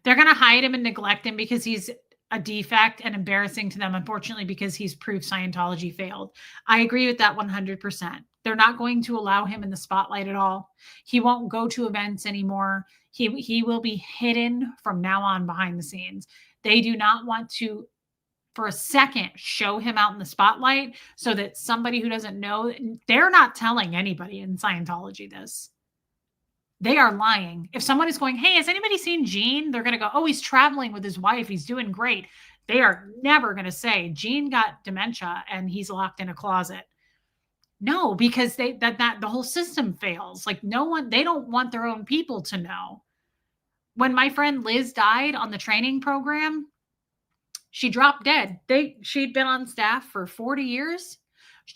They're going to hide him and neglect him because he's a defect and embarrassing to them, unfortunately, because he's proved Scientology failed. I agree with that 100%. They're not going to allow him in the spotlight at all. He won't go to events anymore. He will be hidden from now on behind the scenes. They do not want to, for a second, show him out in the spotlight so that somebody who doesn't know, they're not telling anybody in Scientology this. They are lying. If someone is going, hey, has anybody seen Gene? They're going to go, oh, he's traveling with his wife. He's doing great. They are never going to say Gene got dementia and he's locked in a closet. No, because the whole system fails. Like, no one, they don't want their own people to know. When my friend Liz died on the training program, she dropped dead. She'd been on staff for 40 years.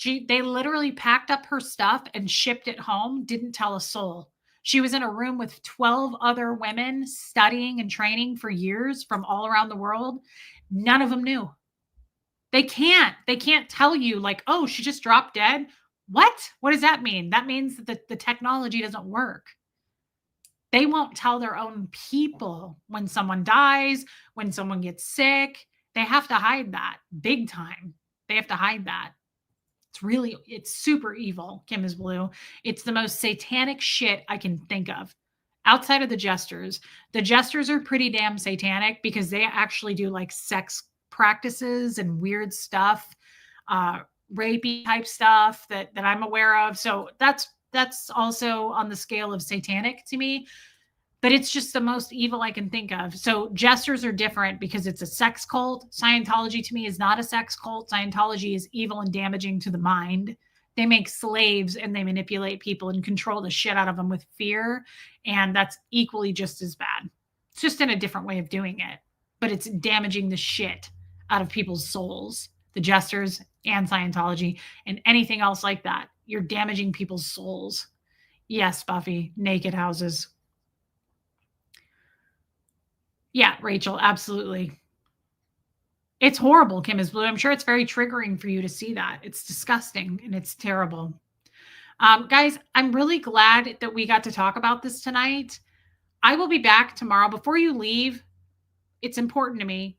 They literally packed up her stuff and shipped it home, didn't tell a soul. She was in a room with 12 other women studying and training for years from all around the world. None of them knew. They can't tell you like, oh, she just dropped dead. What does that mean? That means that the technology doesn't work. They won't tell their own people when someone dies, when someone gets sick. They have to hide that big time. They have to hide that. It's super evil, Kim is Blue. It's the most satanic shit I can think of. Outside of the Jesters. The Jesters are pretty damn satanic because they actually do like sex practices and weird stuff, rapey type stuff that I'm aware of. So that's also on the scale of satanic to me. But it's just the most evil I can think of. So Jesters are different because it's a sex cult. Scientology to me is not a sex cult. Scientology is evil and damaging to the mind. They make slaves and they manipulate people and control the shit out of them with fear. And that's equally just as bad. It's just in a different way of doing it. But it's damaging the shit out of people's souls. The Jesters and Scientology and anything else like that. You're damaging people's souls. Yes, Buffy, naked houses. Yeah, Rachel, absolutely. It's horrible, Kim is Blue. I'm sure it's very triggering for you to see that. It's disgusting and it's terrible. Guys, I'm really glad that we got to talk about this tonight. I will be back tomorrow. Before you leave, it's important to me.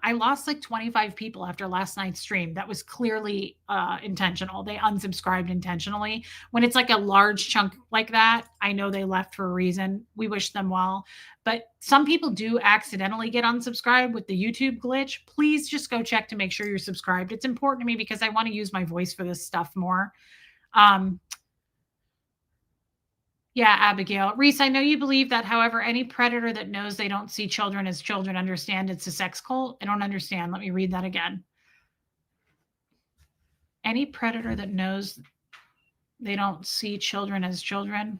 I lost like 25 people after last night's stream. That was clearly intentional. They unsubscribed intentionally. When it's like a large chunk like that, I know they left for a reason. We wish them well. But some people do accidentally get unsubscribed with the YouTube glitch. Please just go check to make sure you're subscribed. It's important to me because I want to use my voice for this stuff more. Yeah, Abigail. Reese, I know you believe that, however, any predator that knows they don't see children as children understand it's a sex cult. I don't understand. Let me read that again. Any predator that knows they don't see children as children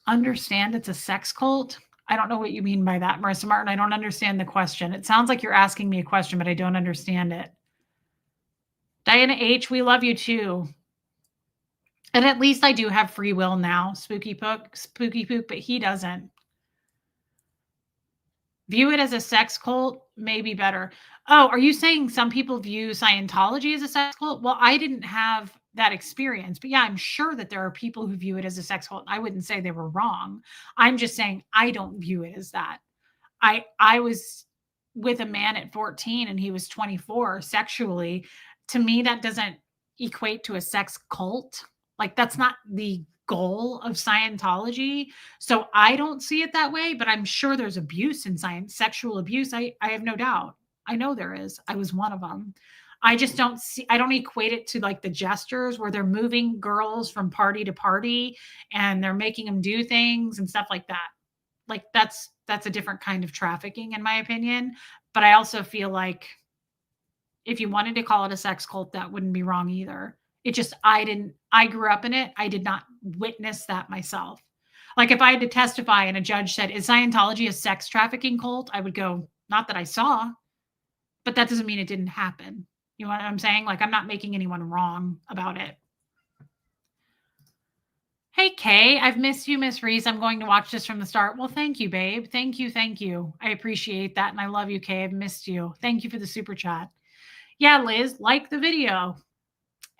understand it's a sex cult? I don't know what you mean by that, Marissa Martin. I don't understand the question. It sounds like you're asking me a question, but I don't understand it. Diana H., we love you too. And at least I do have free will now, Spooky Pook, but he doesn't. View it as a sex cult, maybe better. Oh, are you saying some people view Scientology as a sex cult? Well, I didn't have that experience, but yeah, I'm sure that there are people who view it as a sex cult. I wouldn't say they were wrong. I'm just saying I don't view it as that. I was with a man at 14 and he was 24 sexually. To me, that doesn't equate to a sex cult. Like, that's not the goal of Scientology. So I don't see it that way, but I'm sure there's abuse in science, sexual abuse. I have no doubt. I know there is. I was one of them. I just don't equate it to like the Jesters where they're moving girls from party to party and they're making them do things and stuff like that. Like that's a different kind of trafficking in my opinion. But I also feel like if you wanted to call it a sex cult, that wouldn't be wrong either. It just, I grew up in it. I did not witness that myself. Like if I had to testify and a judge said, is Scientology a sex trafficking cult? I would go, not that I saw, but that doesn't mean it didn't happen. You know what I'm saying? Like I'm not making anyone wrong about it. Hey, Kay, I've missed you, Miss Reese. I'm going to watch this from the start. Well, thank you, babe. Thank you. Thank you. I appreciate that. And I love you, Kay. I've missed you. Thank you for the super chat. Yeah, Liz, like the video.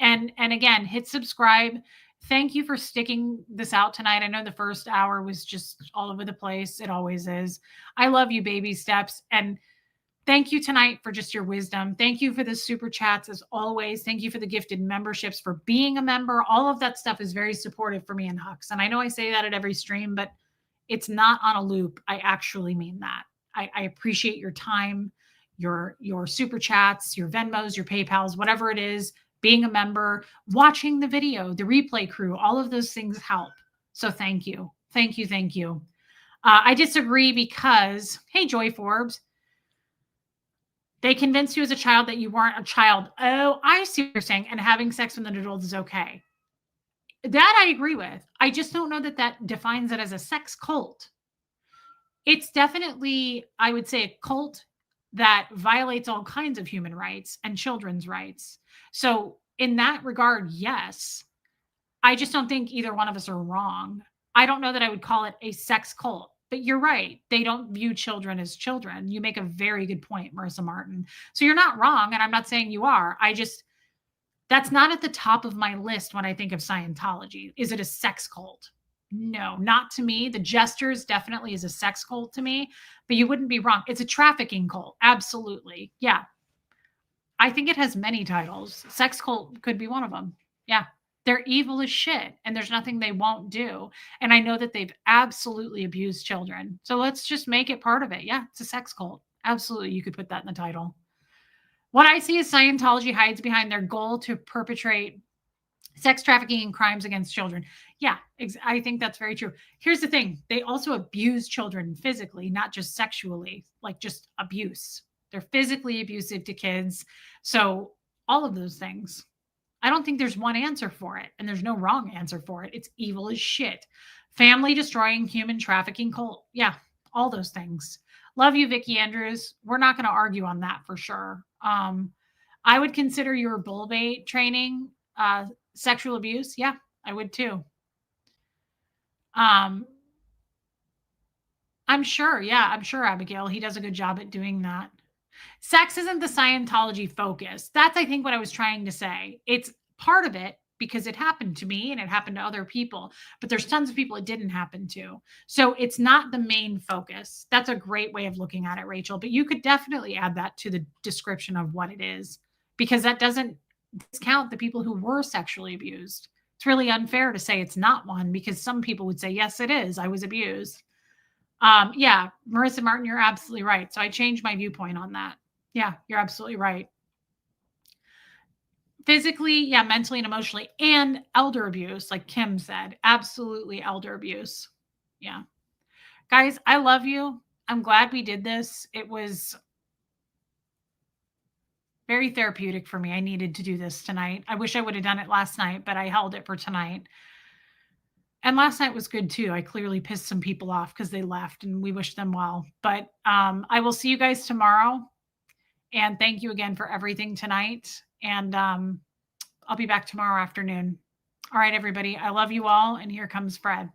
And again, hit subscribe. Thank you for sticking this out tonight. I know the first hour was just all over the place. It always is. I love you, baby steps. And thank you tonight for just your wisdom. Thank you for the super chats as always. Thank you for the gifted memberships, for being a member. All of that stuff is very supportive for me and Hux. And I know I say that at every stream, but it's not on a loop. I actually mean that. I appreciate your time, your super chats, your Venmos, your PayPals, whatever it is, being a member, watching the video, the replay crew, all of those things help. So thank you. Thank you. Thank you. I disagree because, hey, Joy Forbes, they convinced you as a child that you weren't a child. Oh, I see what you're saying. And having sex with an adult is okay. That I agree with. I just don't know that that defines it as a sex cult. It's definitely, I would say, a cult that violates all kinds of human rights and children's rights. So in that regard, yes. I just don't think either one of us are wrong. I don't know that I would call it a sex cult. But you're right. They don't view children as children. You make a very good point, Marissa Martin. So you're not wrong. And I'm not saying you are. That's not at the top of my list when I think of Scientology. Is it a sex cult? No, not to me. The Jesters definitely is a sex cult to me, but you wouldn't be wrong. It's a trafficking cult. Absolutely. Yeah. I think it has many titles. Sex cult could be one of them. Yeah. They're evil as shit, and there's nothing they won't do. And I know that they've absolutely abused children. So let's just make it part of it. Yeah, it's a sex cult. Absolutely. You could put that in the title. What I see is Scientology hides behind their goal to perpetrate sex trafficking and crimes against children. Yeah, I think that's very true. Here's the thing. They also abuse children physically, not just sexually, like just abuse. They're physically abusive to kids. So all of those things. I don't think there's one answer for it, and there's no wrong answer for it. It's evil as shit. Family destroying, human trafficking cult. Yeah, all those things. Love you, Vicki Andrews. We're not going to argue on that for sure. I would consider your bull bait training sexual abuse. Yeah, I would too. I'm sure. Yeah, I'm sure, Abigail. He does a good job at doing that. Sex isn't the Scientology focus. That's, I think, what I was trying to say. It's part of it because it happened to me and it happened to other people, but there's tons of people it didn't happen to. So it's not the main focus. That's a great way of looking at it, Rachel, but you could definitely add that to the description of what it is, because that doesn't discount the people who were sexually abused. It's really unfair to say it's not one, because some people would say, yes, it is. I was abused. Yeah, Marissa Martin, you're absolutely right. So I changed my viewpoint on that. Yeah, you're absolutely right. Physically, yeah, mentally and emotionally, and elder abuse, like Kim said. Absolutely elder abuse. Yeah. Guys, I love you. I'm glad we did this. It was very therapeutic for me. I needed to do this tonight. I wish I would have done it last night, but I held it for tonight. And last night was good too. I clearly pissed some people off because they left, and we wish them well. But I will see you guys tomorrow. And thank you again for everything tonight. And I'll be back tomorrow afternoon. All right, everybody. I love you all. And here comes Fred.